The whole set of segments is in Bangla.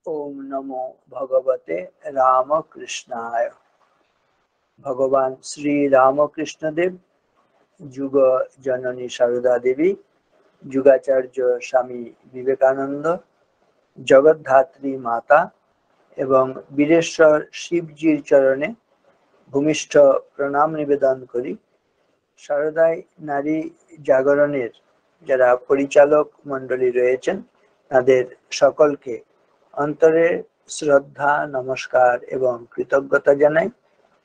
ओम नमो भगवते रामकृष्णाय। भगवान श्री रामकृष्ण देव, যুগ জননী সারদা দেবী, যুগাচার্য স্বামী বিবেকানন্দ, জগদ্ধাত্রী মাতা এবং বীরেশ্বর শিবজির চরণে ভূমিষ্ঠ প্রণাম নিবেদন করি। সারদায় নারী জাগরণের যারা পরিচালক মণ্ডলী রয়েছেন তাদের সকলকে অন্তরে শ্রদ্ধা, নমস্কার এবং কৃতজ্ঞতা জানাই।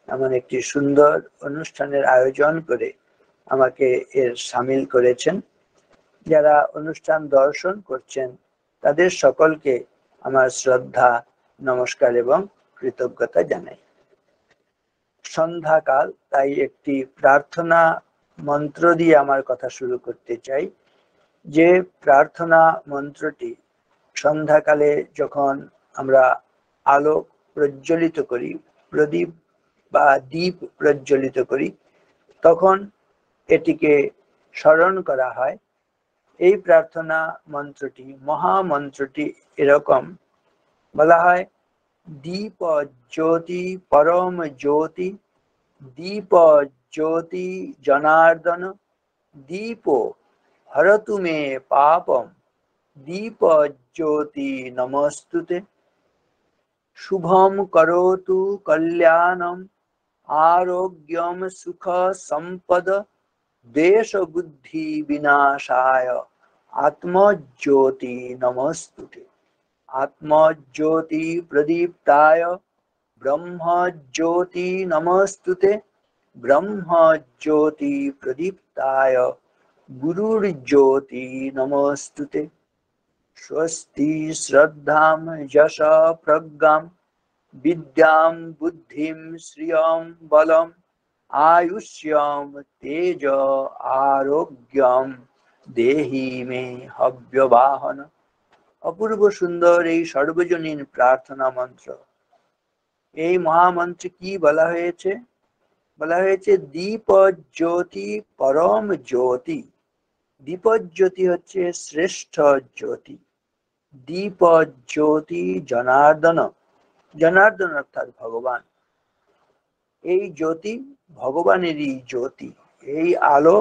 এমন একটি সুন্দর অনুষ্ঠানের আয়োজন করে আমাকে এর সামিল করেছেন। যারা অনুষ্ঠান দর্শন করছেন তাদের সকলকে আমার শ্রদ্ধা, নমস্কার এবং কৃতজ্ঞতা জানাই। সন্ধ্যাকাল, তাই একটি প্রার্থনা মন্ত্র দিয়ে আমার কথা শুরু করতে চাই। যে প্রার্থনা মন্ত্রটি সন্ধ্যাকালে যখন আমরা আলো প্রজ্বলিত করি, প্রদীপ বা দীপ প্রজ্বলিত করি, তখন এটিকে স্মরণ করা হয়। এই প্রার্থনা মন্ত্রটি, মহামন্ত্রটি এরকম বলা হয়: দীপ জ্যোতি পরম জ্যোতি, দীপ জ্যোতি জনার্দন, দীপ হরতু মে পাপম, দীপ জ্যোতি নমস্তুতে। শুভম করোতু কল্যাণম, আরোগ্যম সুখ সম্পদ, দেশ বুদ্ধি বিনাশায়, আত্মজ্যোতি নমস্তুতে। আত্মজ্যোতি প্রদীপ্তায়, ব্রহ্মজ্যোতি নমস্তুতে। ব্রহ্মজ্যোতি প্রদীপ্তায়, গুরুর্জ্যোতি নমস্তুতে। স্বস্তি শ্রদ্ধাম যশ প্রজ্ঞাম, বিদ্যাম বুদ্ধিম শ্রিয়ম বলম, আয়ুষ্যম তেজ আরোগ্যম দেহি মে হব্যবাহন। অপূর্ব সুন্দর এই সর্বজনীন প্রার্থনা মন্ত্র। এই মহামন্ত্রে কি বলা হয়েছে? বলা হয়েছে দীপ জ্যোতি পরম জ্যোতি। দীপ জ্যোতি হচ্ছে শ্রেষ্ঠ জ্যোতি। দীপ জ্যোতি জনার্দন, জনার্দন অর্থাৎ ভগবান। এই জ্যোতি ভগবানেরই জ্যোতি। এই আলো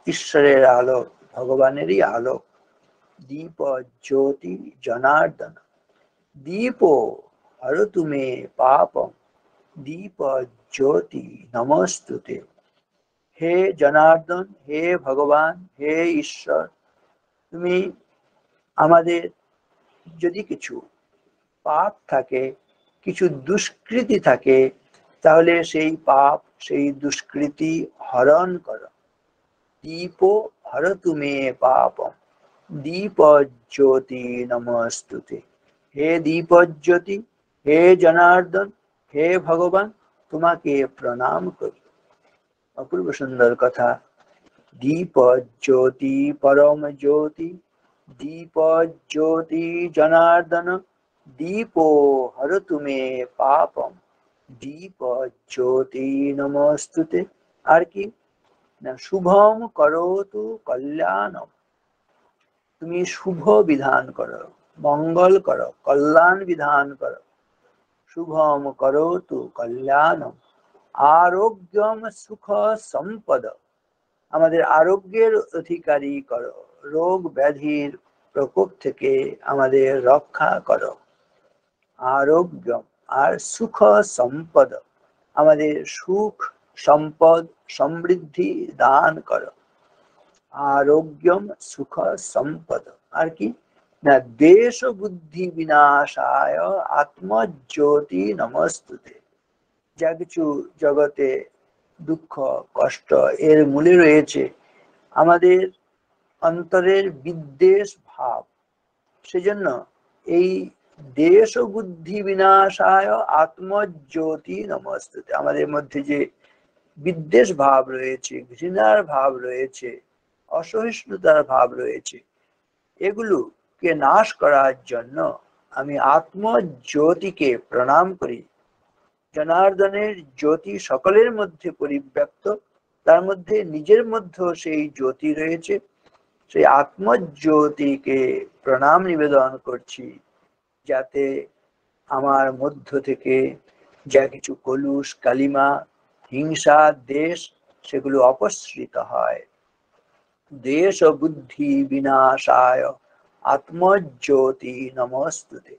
ঈশ্বরের আলো, ভগবানেরই আলো। দীপ জ্যোতি জনার্দন, দীপ হরতু মে পাপম, দীপ জ্যোতি নমস্তুতে। হে জনার্দন, হে ভগবান, হে ঈশ্বর, তুমি আমাদের যদি কিছু পাপ থাকে, কিছু দুষ্কৃতি থাকে, তাহলে সেই পাপ, সেই দুষ্কৃতি হরণ করো। দীপ হরতু মে পাপম, দীপ জ্যোতি নমস্তুতে। হে দীপ জ্যোতি, হে জনার্দন, হে ভগবান, তোমাকে প্রণাম করি। অপূর্ব সুন্দর কথা। দীপ জ্যোতি পরম জ্যোতি, দীপ জ্যোতি জনার্দন, দীপ হরতু মে পাপম, দীপ জ্যোতি নমস্তুতে। আর কি না, শুভম করোতু কল্যাণম, তুমি শুভ বিধান করো, মঙ্গল করো, কল্যাণ বিধান করো। শুভম করোতু কল্যাণম, আরোগ্যম সুখ সম্পদ, আমাদের আরোগ্যের অধিকারী করো, রোগ ব্যাধির প্রকোপ থেকে আমাদের রক্ষা করো। আরোগ্যম আর সুখ সম্পদ, আমাদের সুখ সম্পদ সমৃদ্ধি দান করো। আরোগ্যম সুখ সম্পদ। আর কি না, দেশ বুদ্ধি বিনাশায়, আত্মজ্যোতি নমস্তুতে। যা কিছু জগতে দুঃখ কষ্ট, এর মূলে রয়েছে আমাদের অন্তরের বিদ্বেষ ভাব। সেজন্য এই দেশ ও বুদ্ধি বিনাশায়, আত্মজ্যোতি নমস্তুতে। আমাদের মধ্যে যে বিদ্বেষ ভাব রয়েছে, ঘৃণার ভাব রয়েছে, অসহিষ্ণুতার ভাব রয়েছে, এগুলোকে নাশ করার জন্য আমি আত্মজ্যোতিকে প্রণাম করি। জনার্দনের জ্যোতি সকলের মধ্যে পরিব্যাপ্ত, তার মধ্যে নিজের মধ্যেও সেই জ্যোতি রয়েছে। সেই আত্মজ্যোতিকে প্রণাম নিবেদন করছি, যাতে আমার মধ্য থেকে যা কিছু কলুষ কালিমা হিংসা দেশ সেগুলো অপসৃত হয়। দেশ বুদ্ধি বিনাশায় আত্মজ্যোতি নমস্তুতে।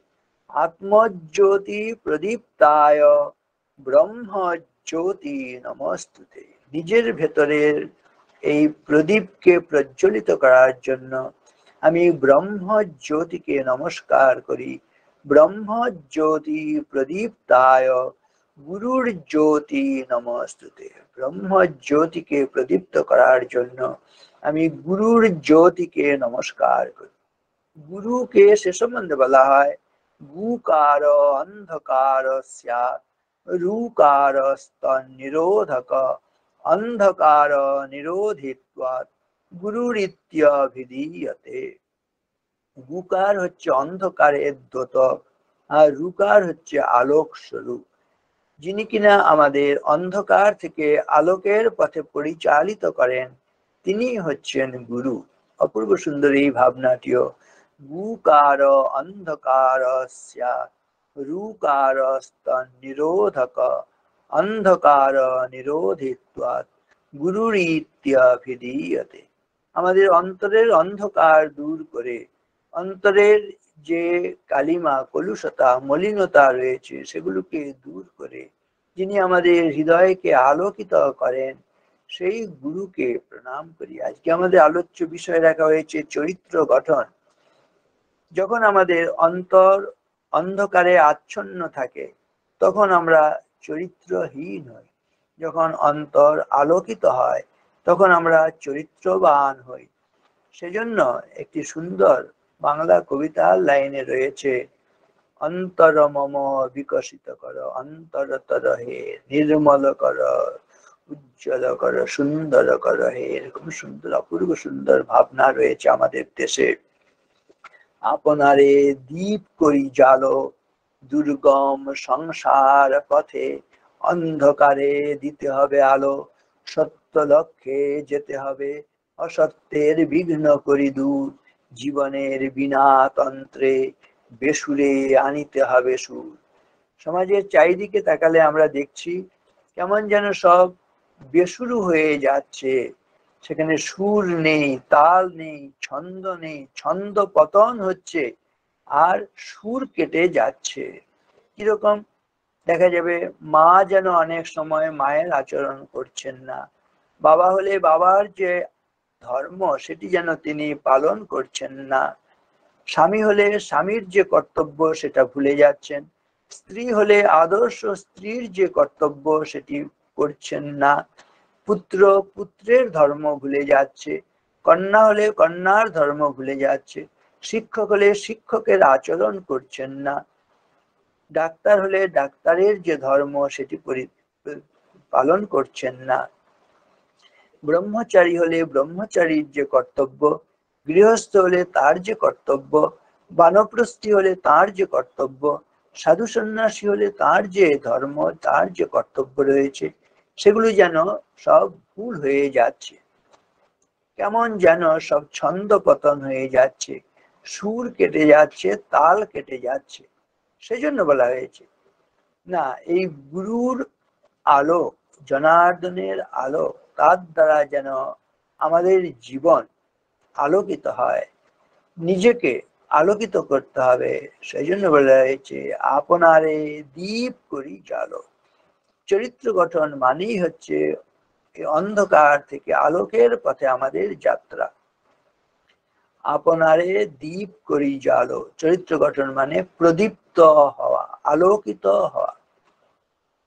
আত্মজ্যোতি প্রদীপ্তায় ব্রহ্মজ্যোতি নমস্তুতে। নিজের ভেতরের এই প্রদীপকে প্রজ্বলিত করার জন্য আমি ব্রহ্মজ্যোতিকে নমস্কার করি। ব্রহ্মজ্যোতি প্রদীপ্তায় গুরুর জ্যোতি নমস্তুতে। ব্রহ্মজ্যোতিকে প্রদীপ্ত করার জন্য আমি গুরুর জ্যোতিকে নমস্কার করি। গুরুকে সে সম্বন্ধে বলা হয় গুকার অন্ধকার স্যাৎ রুকার নিরোধক অন্ধকার নিরোধিত্বাৎ গুরুরিত্যভিধীয়তে। গুকার হচ্ছে অন্ধকারের দ্যোতক আর রুকার হচ্ছে আলোক স্বরূপ। যিনি কিনা আমাদের অন্ধকার থেকে আলোকের পথে পরিচালিত করেন তিনি হচ্ছেন গুরু। অপূর্ব সুন্দর এই ভাবনাটিও। গুকার অন্ধকার স্যাৎ রুকার নিরোধক অন্ধকার নিরোধিত্বাৎ গুরুরিত্যভিধীয়তে। আমাদের অন্তরের অন্ধকার দূর করে অন্তরের যে কালিমা কলুষতা মলিনতা রয়েছে সেগুলোকে দূর করে যিনি আমাদের হৃদয়কে আলোকিত করেন সেই গুরুকে প্রণাম করি। আজকে আমাদের আলোচ্য বিষয় রাখা হয়েছে চরিত্র গঠন। যখন আমাদের অন্তর অন্ধকারে আচ্ছন্ন থাকে তখন আমরা চরিত্রহীন হই। যখন অন্তর আলোকিত হয় তখন আমরা চরিত্রবান হই। সেজন্য একটি সুন্দর বাংলা কবিতার লাইনে রয়েছে, অন্তর মম বিকশিত কর অন্তরতর হে নির্মল কর উজ্জ্বল কর সুন্দর কর হে। এরকম সুন্দর অপূর্ব সুন্দর ভাবনা রয়েছে আমাদের দেশে। আপনারে দীপ করি জালো দুর্গম সংসার পথে, অন্ধকারে দিতে হবে আলো সত্য লক্ষ্যে যেতে হবে, অসত্যের বিঘ্ন করি দূর জীবনের বিনা তন্ত্রে বেসুরে আনিতে হবে সুর। সমাজের চারিদিকে তাকালে আমরা দেখছি কেমন যেন সব বেসুরু হয়ে যাচ্ছে। সেখানে সুর নেই, তাল নেই, ছন্দ নেই, ছন্দ পতন হচ্ছে আর সুর কেটে যাচ্ছে। কিরকম দেখা যাবে মা যেন অনেক সময় মায়ের আচরণ করছেন না, বাবা হলে বাবার যে ধর্ম সেটি যেন তিনি পালন করছেন না, স্বামী হলে স্বামীর যে কর্তব্য সেটা ভুলে যাচ্ছেন, স্ত্রী হলে আদর্শ স্ত্রীর যে কর্তব্য সেটি করছেন না, পুত্র পুত্রের ধর্ম ভুলে যাচ্ছে, কন্যা হলে কন্যার ধর্ম ভুলে যাচ্ছে, শিক্ষক হলে শিক্ষকের আচরণ করছেন না, ডাক্তার হলে ডাক্তারের যে ধর্ম সেটি পালন করছেন না, ব্রহ্মচারী হলে ব্রহ্মচারীর যে কর্তব্য, গৃহস্থ হলে তার যে কর্তব্য, বানপ্রস্থী হলে তার যে কর্তব্য, সাধু সন্ন্যাসী হলে তার যে ধর্ম তার যে কর্তব্য রয়েছে সেগুলো যেন সব ভুল হয়ে যাচ্ছে। কেমন যেন সব ছন্দ পতন হয়ে যাচ্ছে, সুর কেটে যাচ্ছে, তাল কেটে যাচ্ছে। সেজন্য বলা হয়েছে না, এই গুরুর আলো জনার্দনের আলো তার দ্বারা যেন আমাদের জীবন আলোকিত হয়, নিজেকে আলোকিত করতে হবে। সেই জন্য বলা হয়েছে আপনারে দীপ করি জালো। চরিত্র গঠন মানেই হচ্ছে অন্ধকার থেকে আলোকের পথে আমাদের যাত্রা। আপনারে দীপ করি জালো, চরিত্র গঠন মানে প্রদীপ্ত হওয়া, আলোকিত হওয়া।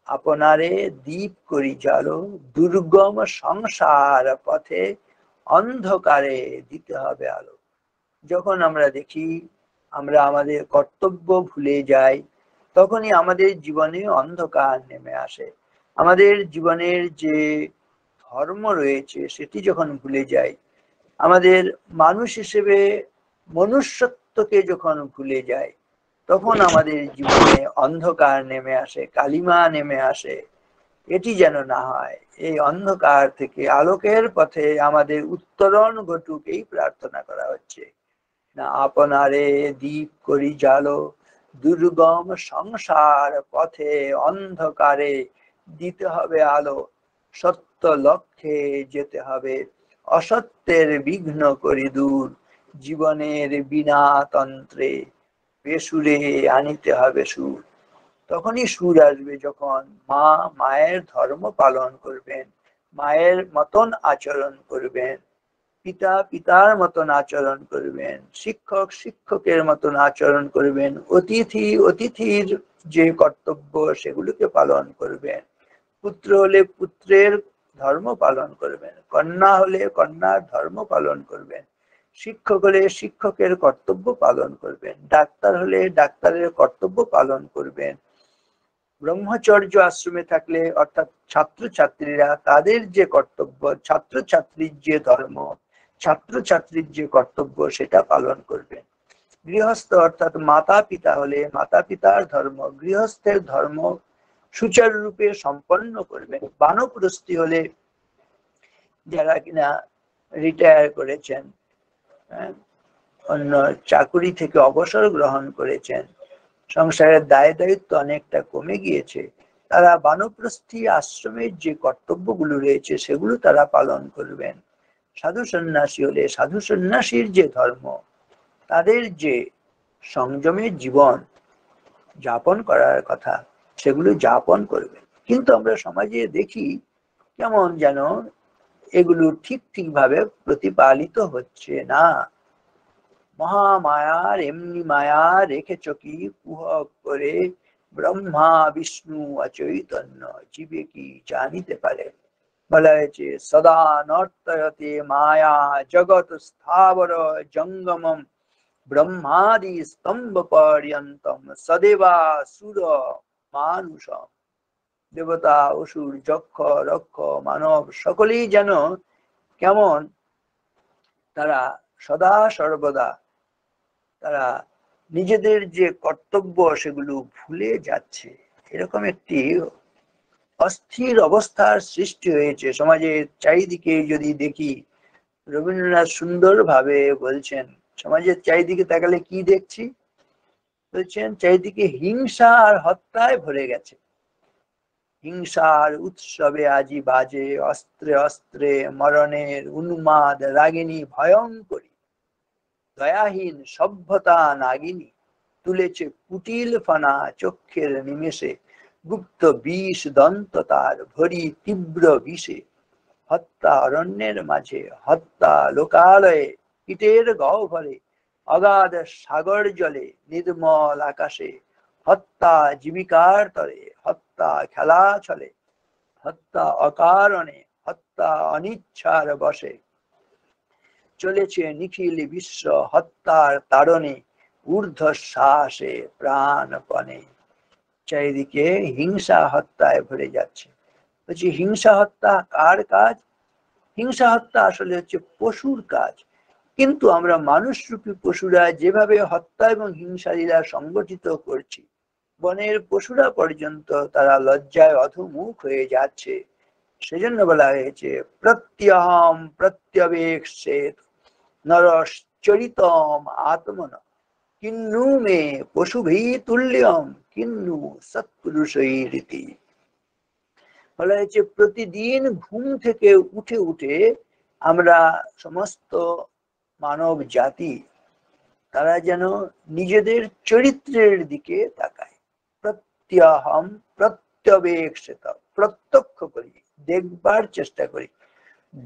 আপনারে দীপ করি জালো দুর্গম সংসার পথে, অন্ধকারে দিতে হবে আলো। যখন আমরা দেখি আমরা আমাদের কর্তব্য ভুলে যাই তখনই আমাদের জীবনে অন্ধকার নেমে আসে। আমাদের জীবনের যে ধর্ম রয়েছে সেটি যখন ভুলে যাই, আমাদের মানুষ হিসেবে মনুষ্যত্বকে যখন ভুলে যাই তখন আমাদের জীবনে অন্ধকার নেমে আসে, কালিমা নেমে আসে। এটি যেন না হয়। এই অন্ধকার থেকে আলোকের পথে আমাদের উত্তরণ ঘটুক এই প্রার্থনা করা হচ্ছে। না আপনারে দীপ করি জালো দুর্গম সংসার পথে অন্ধকারে দিতে হবে আলো, সত্য লক্ষ্যে যেতে হবে, অসত্যের বিঘ্ন করি দূর, জীবনের বিনা তন্ত্রে বেসুরে আনিতে হবে সুর। তখনই সুর আসবে যখন মা মায়ের ধর্ম পালন করবেন, মায়ের মতন আচরণ করবেন, পিতা পিতার মতন আচরণ করবেন, শিক্ষক শিক্ষকের মতন আচরণ করবেন, অতিথি অতিথির যে কর্তব্য সেগুলোকে পালন করবেন, পুত্র হলে পুত্রের ধর্ম পালন করবেন, কন্যা হলে কন্যার ধর্ম পালন করবেন, শিক্ষক হলে শিক্ষকের কর্তব্য পালন করবেন, ডাক্তার হলে ডাক্তারের কর্তব্য পালন করবেন, ব্রহ্মচর্য আশ্রমে থাকলে অর্থাৎ ছাত্রছাত্রীরা তাদের যে কর্তব্য, ছাত্রছাত্রীর যে ধর্ম, ছাত্রছাত্রীর যে কর্তব্য সেটা পালন করবেন। গৃহস্থ অর্থাৎ মাতা পিতা হলে মাতা পিতার ধর্ম, গৃহস্থের ধর্ম সুচারুরূপে সম্পন্ন করবেন। বানপ্রস্থি হলে যারা কিনা রিটায়ার করেছেন, অন্য চাকুরি থেকে অবসর গ্রহণ করেছেন, সংসারের দায় দায়িত্ব অনেকটা কমে গিয়েছে, তারা বানপ্রস্থি আশ্রমের যে কর্তব্যগুলো রয়েছে সেগুলো তারা পালন করবেন। সাধু সন্ন্যাসী হলে সাধু সন্ন্যাসীর যে ধর্ম, তাদের যে সংযমের জীবন যাপন করার কথা সেগুলো যাপন করবেন। কিন্তু আমরা সমাজে দেখি কেমন যেন এগুলো ঠিক ভাবে প্রতিপালিত হচ্ছে না। মহামায়ার এমনি মায়া রেখেছ কি কুহক করে, ব্রহ্মা বিষ্ণু অচৈতন্য জীবে কি জানিতে পারে। বলা হয়েছে সদা নর্তয়তে মায়া জগৎ স্থাবর জঙ্গমম, ব্রহ্মাদি স্তম্ভ পর্যন্তম সদেবা সুর মানুষম। দেবতা অসুর যক্ষ রক্ষ মানব সকলেই যেন কেমন তারা সদা সর্বদা তারা নিজেদের যে কর্তব্য সেগুলো ভুলে যাচ্ছে, এরকম একটি অস্থির অবস্থার সৃষ্টি হয়েছে সমাজের চারিদিকে। যদি দেখি, রবীন্দ্রনাথ সুন্দর ভাবে বলছেন সমাজের চারিদিকে তাকালে কি দেখছি, বলছেন চারিদিকে হিংসা আর হত্যায় ভরে গেছে। হিংসার উৎসবে আজি বাজে, অস্ত্রে অস্ত্রে মরণের উন্মাদ রাগিনী ভয়ঙ্করী, দয়াহীন সভ্যতা নাগিনী তুলেছে কুটিল ফানা চক্ষের নিমেষে, গুপ্ত বিষ দন্ত তার ভরি তীব্র বিষে, হত্যা অরণ্যের মাঝে, হত্যা লোকালয়ে, কীটের গহ্বরে, অগাধ সাগর জলে, নির্মল আকাশে, হত্যা জীবিকার তরে, হত্যা খেলা চলে, হত্যা অকারণে, হত্যা অনিচ্ছার বসে, চলেছে নিখিল বিশ্ব হত্যার তাড়নে, ঊর্ধ্বশ্বাসে প্রাণপণে। চারিদিকে হিংসা হত্যায় ভরে যাচ্ছে। বলছি হিংসা হত্যা কার কাজ? হিংসা হত্যা আসলে হচ্ছে পশুর কাজ। কিন্তু আমরা মানুষরূপী পশুরা যেভাবে হত্যা এবং হিংসা লীলা সংগঠিত করছি, বনের পশুরা পর্যন্ত তারা লজ্জায় অধমুখ হয়ে যাচ্ছে। সেজন্য বলা হয়েছে প্রত্যহম প্রত্যবেক্ষেত নরশ্চরিতম আত্মন, কিন্নু মে পশুভি তুল্যম কিন্নু সৎপুরুষৈরিতি। বলা হয়েছে প্রতিদিন ঘুম থেকে উঠে উঠে আমরা সমস্ত মানব জাতি তারা যেন নিজেদের চরিত্রের দিকে তাকায়। প্রত্যহম প্রত্যবেক্ষিত, প্রত্যক্ষ করি, দেখবার চেষ্টা করি,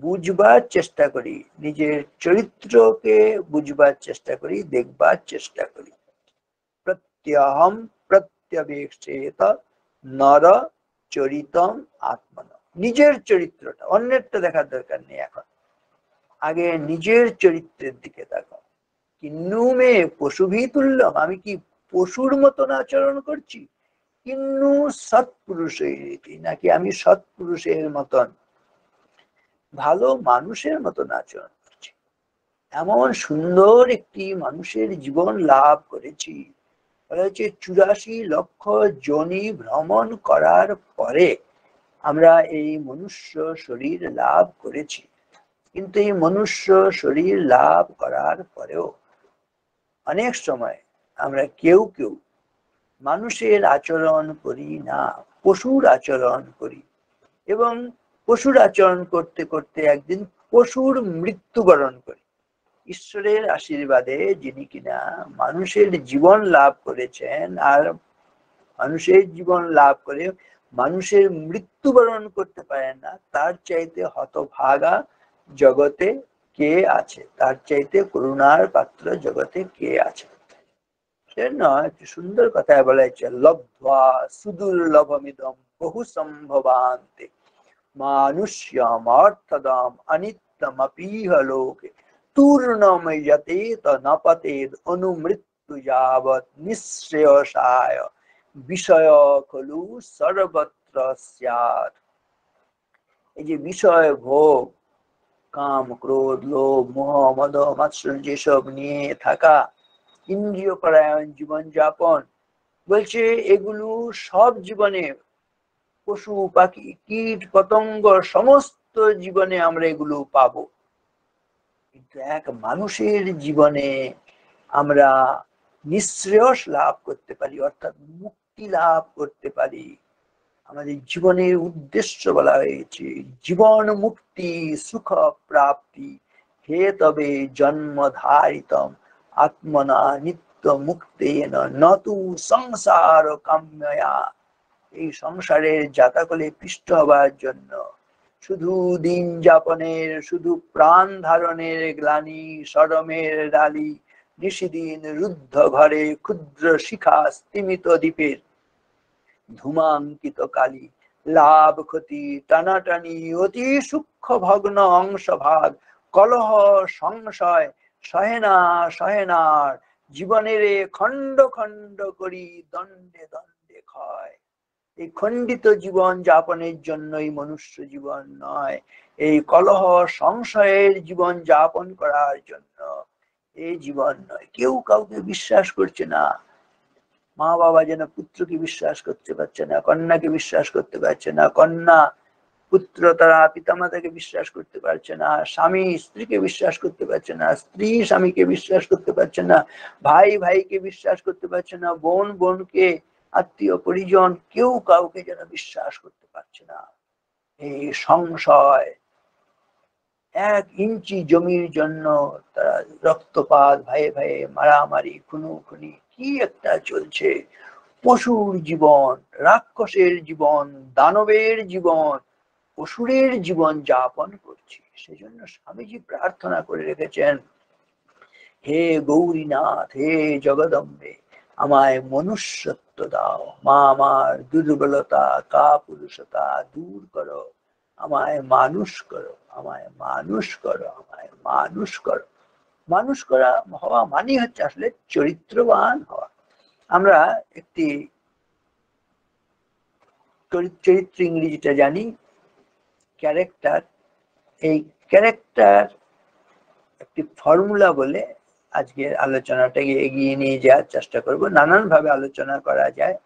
বুঝবার চেষ্টা করি, নিজের চরিত্রকে বুঝবার চেষ্টা করি, দেখবার চেষ্টা করি। প্রত্যহম প্রত্যবেক্ষিত নর চরিতম আত্মন। নিজের চরিত্রটা, অন্যেরটা দেখার দরকার নেই, এখন আগে নিজের চরিত্রের দিকে তাকাও। কিন্নু মে পশুভি তুল্যম, আমি কি পশুর মতন আচরণ করছি? কিন্নু সৎপুরুষৈরিতি, নাকি আমি সৎপুরুষের মতন ভালো মানুষের মতন আচরণ করছি? এমন সুন্দর একটি মানুষের জীবন লাভ করেছি। বলা হচ্ছে 84 লক্ষ যোনি ভ্রমণ করার পরে আমরা এই মনুষ্য শরীর লাভ করেছি। কিন্তু এই মনুষ্য শরীর লাভ করার পরেও অনেক সময় আমরা কেউ মানুষের আচরণ করি না, পশুর আচরণ করি, এবং পশুর আচরণ করতে করতে একদিন পশুর মৃত্যুবরণ করি। ঈশ্বরের আশীর্বাদে যিনি কিনা মানুষের জীবন লাভ করেছেন, আর মানুষের জীবন লাভ করে মানুষের মৃত্যুবরণ করতে পারেন না, তার চাইতে হতভাগা জগতে কে আছে? তার চাইতে করুণার পাত্র জগতে কে আছে? সেজন্য একটি সুন্দর কথায় বলা হয়েছে, লব্ধ্বা সুদুর্লভমিদম বহু সম্ভবান্তে মানুষ্যম অর্থদম অনিত্যমপিহ লোকে তূর্ণম যতেত ন পতেদ অনুমৃত্যু যাবৎ নিঃশ্রেয়সায় বিষয় খলু সর্বত্র স্যাৎ। এই যে বিষয় ভোগ, কাম ক্রোধ লোভ মোহ মদ মাৎসর্য যেসব নিয়ে থাকা, ইন্দ্রিয় পরায়ণ জীবন যাপন, বলছে এগুলো সব জীবনে, পশু পাখি কীট পতঙ্গ সমস্ত জীবনে আমরা এগুলো পাবো, কিন্তু এক মানুষের জীবনে আমরা নিঃশ্রেয়স লাভ করতে পারি, অর্থাৎ মুক্তি লাভ করতে পারি। আমাদের জীবনের উদ্দেশ্য বলা হয়েছে জীবন মুক্তি সুখ প্রাপ্তি হে তবে জন্মধারিতম আত্মনা নিত্য মুক্তেন নতু সংসার কাম্যয়া। এই সংসারের জাতাকলে পিষ্ট হবার জন্য, শুধু দিন যাপনের, শুধু প্রাণ ধারণের গ্লানি সরমের ডালি, নিশিদিন রুদ্ধ ঘরে ক্ষুদ্র শিখা স্তিমিত দ্বীপের ধূমাঙ্কিত কালী, লাভ ক্ষতি টানাটানি অতি সূক্ষ্ম ভগ্ন অংশ ভাগ, কলহ সংশয় সহেনা সহেনার জীবনের খণ্ড খণ্ড করি দণ্ডে দণ্ডে ক্ষয়। এই খণ্ডিত জীবন যাপনের জন্যই মনুষ্য জীবন নয়, এই কলহ সংশয়ের জীবন যাপন করার জন্য এই জীবন নয়। কেউ কাউকে বিশ্বাস করছে না, মা বাবা যেন পুত্রকে বিশ্বাস করতে পারছে না, কন্যাকে বিশ্বাস করতে পারছে না, কন্যা পুত্র তারা পিতামাতাকে বিশ্বাস করতে পারছে না, স্বামী স্ত্রীকে বিশ্বাস করতে পারছে না, স্ত্রী স্বামীকে বিশ্বাস করতে পারছে না, ভাই ভাইকে বিশ্বাস করতে পারছে না, বোন বোনকে, আত্মীয় পরিজন কেউ কাউকে যেন বিশ্বাস করতে পারছে না। এই সংশয়, 1 ইঞ্চি জমির জন্য তারা রক্তপাত, ভাইয়ে ভাইয়ে মারামারি, খুনোখুনি, কি একটা চলছে। পশুর জীবন, রাক্ষসের জীবন, দানবের জীবন, অসুরের জীবন যাপন করছি। সেজন্য স্বামীজি প্রার্থনা করে রেখেছেন, হে গৌরীনাথ, হে জগদম্বে, আমায় মনুষ্যত্ব দাও, মা আমার দুর্বলতা কাপুরুষতা দূর করো, আমায় মানুষ করো, আমায় মানুষ করো, আমায় মানুষ করো। মানুষ করা হওয়া মানে হচ্ছে আসলে চরিত্রবান হওয়া। আমরা একটি চরিত্র ইংরেজিটা জানি, ক্যারেক্টার। এই ক্যারেক্টার একটি ফর্মুলা বলে আজকের আলোচনাটাকে এগিয়ে নিয়ে যাওয়ার চেষ্টা করব। নানান ভাবে আলোচনা করা যায়,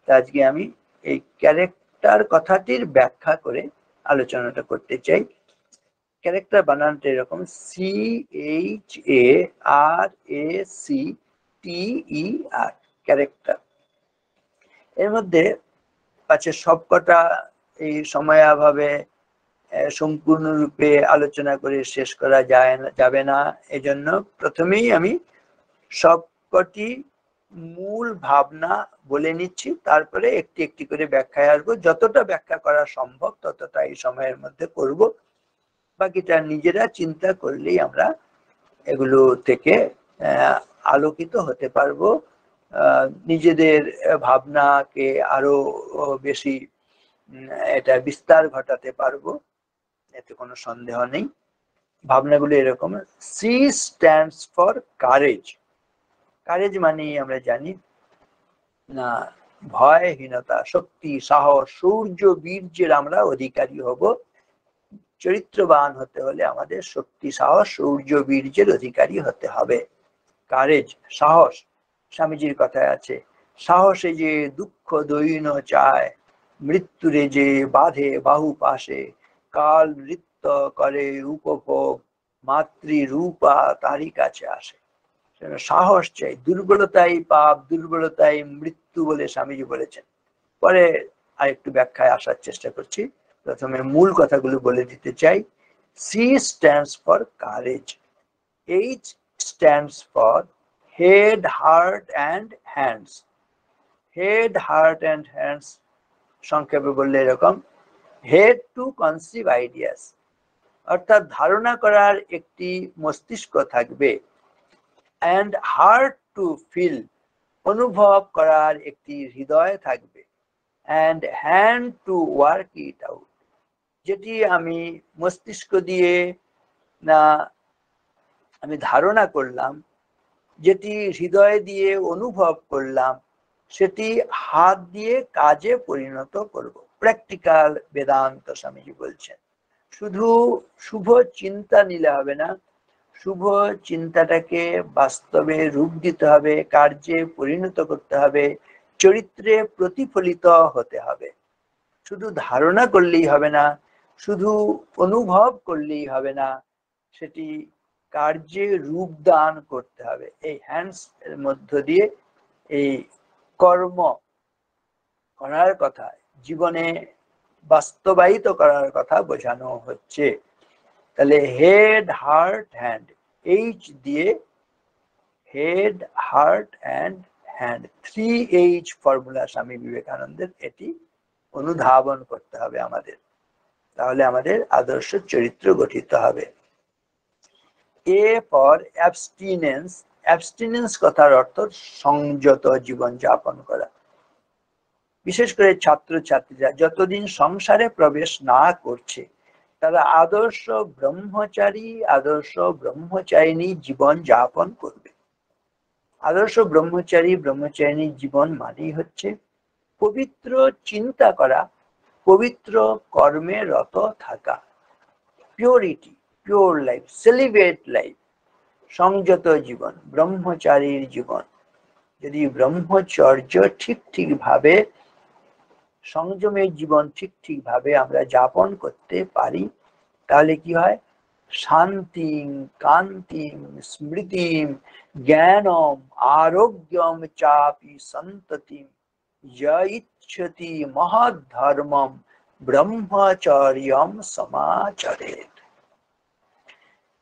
তা আজকে আমি এই ক্যারেক্টার কথাটির ব্যাখ্যা করে আলোচনাটা করতে চাই। ক্যারেক্টার বানানটা এরকম, CHARACTER, ক্যারেক্টার। এর মধ্যে আছে সবকটা এই সময়াভাবে সম্পূর্ণরূপে আলোচনা করে শেষ করা যাবে না। এজন্য প্রথমেই আমি সবকটি মূল ভাবনা বলে নিচ্ছি, তারপরে একটি একটি করে ব্যাখ্যায় আসবো। যতটা ব্যাখ্যা করা সম্ভব ততটা এই সময়ের মধ্যে করব, বাকিটা নিজেরা চিন্তা করলেই আমরা এগুলো থেকে আলোকিত হতে পারবো, নিজেদের ভাবনাকে আরো বেশি এটা বিস্তার ঘটাতে পারবো, এতে কোনো সন্দেহ নেই। ভাবনাগুলো এরকম, C stands for courage. Courage মানে আমরা জানি না ভয়হীনতা, শক্তি, সাহস, শৌর্য, বীর্যের আমরা অধিকারী হব। চরিত্রবান হতে হলে আমাদের শক্তি, সাহস, শৌর্য, বীর্যের অধিকারী হতে হবে। কারেজ, সাহস। স্বামীজির কথায় আছে, সাহসে যে দুঃখ দৈন চায়, মৃত্যুরে যে বাঁধে বাহু পাশে, কাল নৃত্য করে উপভোগ, মাতৃরূপা তারই কাছে আসে। সাহস চাই। দুর্বলতাই পাপ, দুর্বলতাই মৃত্যু বলে স্বামীজি বলেছেন। পরে আরেকটু ব্যাখ্যায় আসার চেষ্টা করছি, প্রথমে মূল কথাগুলো বলে দিতে চাই। C stands for courage, H stands for head, heart and hands. Head, heart and hands সংক্ষেপে বললে এরকম: হেড টু কনসিভ আইডিয়াস, অর্থাৎ ধারণা করার একটি মস্তিষ্ক থাকবে, অ্যান্ড হার্ট টু ফিল, অনুভব করার একটি হৃদয় থাকবে, and hand to work it out, যেটি আমি মস্তিষ্ক দিয়ে না আমি ধারণা করলাম, যেটি হৃদয় দিয়ে অনুভব করলাম, সেটি হাত দিয়ে কাজে পরিণত করব। প্র্যাকটিক্যাল বেদান্ত স্বামীজি বলছেন। শুধু শুভ চিন্তা নিলে হবে না, শুভ চিন্তাটাকে বাস্তবে রূপ দিতে হবে, কার্যে পরিণত করতে হবে, চরিত্রে প্রতিফলিত হতে হবে। শুধু ধারণা করলেই হবে না, শুধু অনুভব করলেই হবে না, সেটি কার্যে রূপ দান করতে হবে। এই হ্যান্ডস এর মধ্য দিয়ে এই কর্ম করার কথা, জীবনে বাস্তবায়িত করার কথা বোঝানো হচ্ছে। তাহলে হেড, হার্ট, হ্যান্ড, এইচ দিয়ে head, heart and hand, 3H formula স্বামী বিবেকানন্দের, এটি অনুধাবন করতে হবে আমাদের। তাহলে আমাদের আদর্শ চরিত্র গঠিত হবে। এ ফর অ্যাবস্টিনেন্স, অ্যাবস্টিনেন্স কথার অর্থ সংযত জীবন যাপন করা। বিশেষ করে ছাত্রছাত্রীরা যতদিন সংসারে প্রবেশ না করছে, তারা আদর্শ ব্রহ্মচারী, আদর্শ ব্রহ্মচারিণী জীবন যাপন করবে। আদর্শ ব্রহ্মচারী, ব্রহ্মচারিণী জীবন মানেই হচ্ছে পবিত্র চিন্তা করা, পবিত্র কর্মে রত থাকা, purity, pure life, celebrate life, সংযত জীবন, ব্রহ্মচারীর জীবন। যদি ব্রহ্মচর্য ঠিক ভাবে, সংযমের জীবন ঠিক ভাবে আমরা যাপন করতে পারি, তাহলে কি হয়? শান্তিং, কান্তিং, স্মৃতিম, জ্ঞানম, আরোগ্যম চাপি সন্ততিম, ইচ্ছতি মহৎ ধর্মম ব্রহ্মচর্যম সমাচরেত।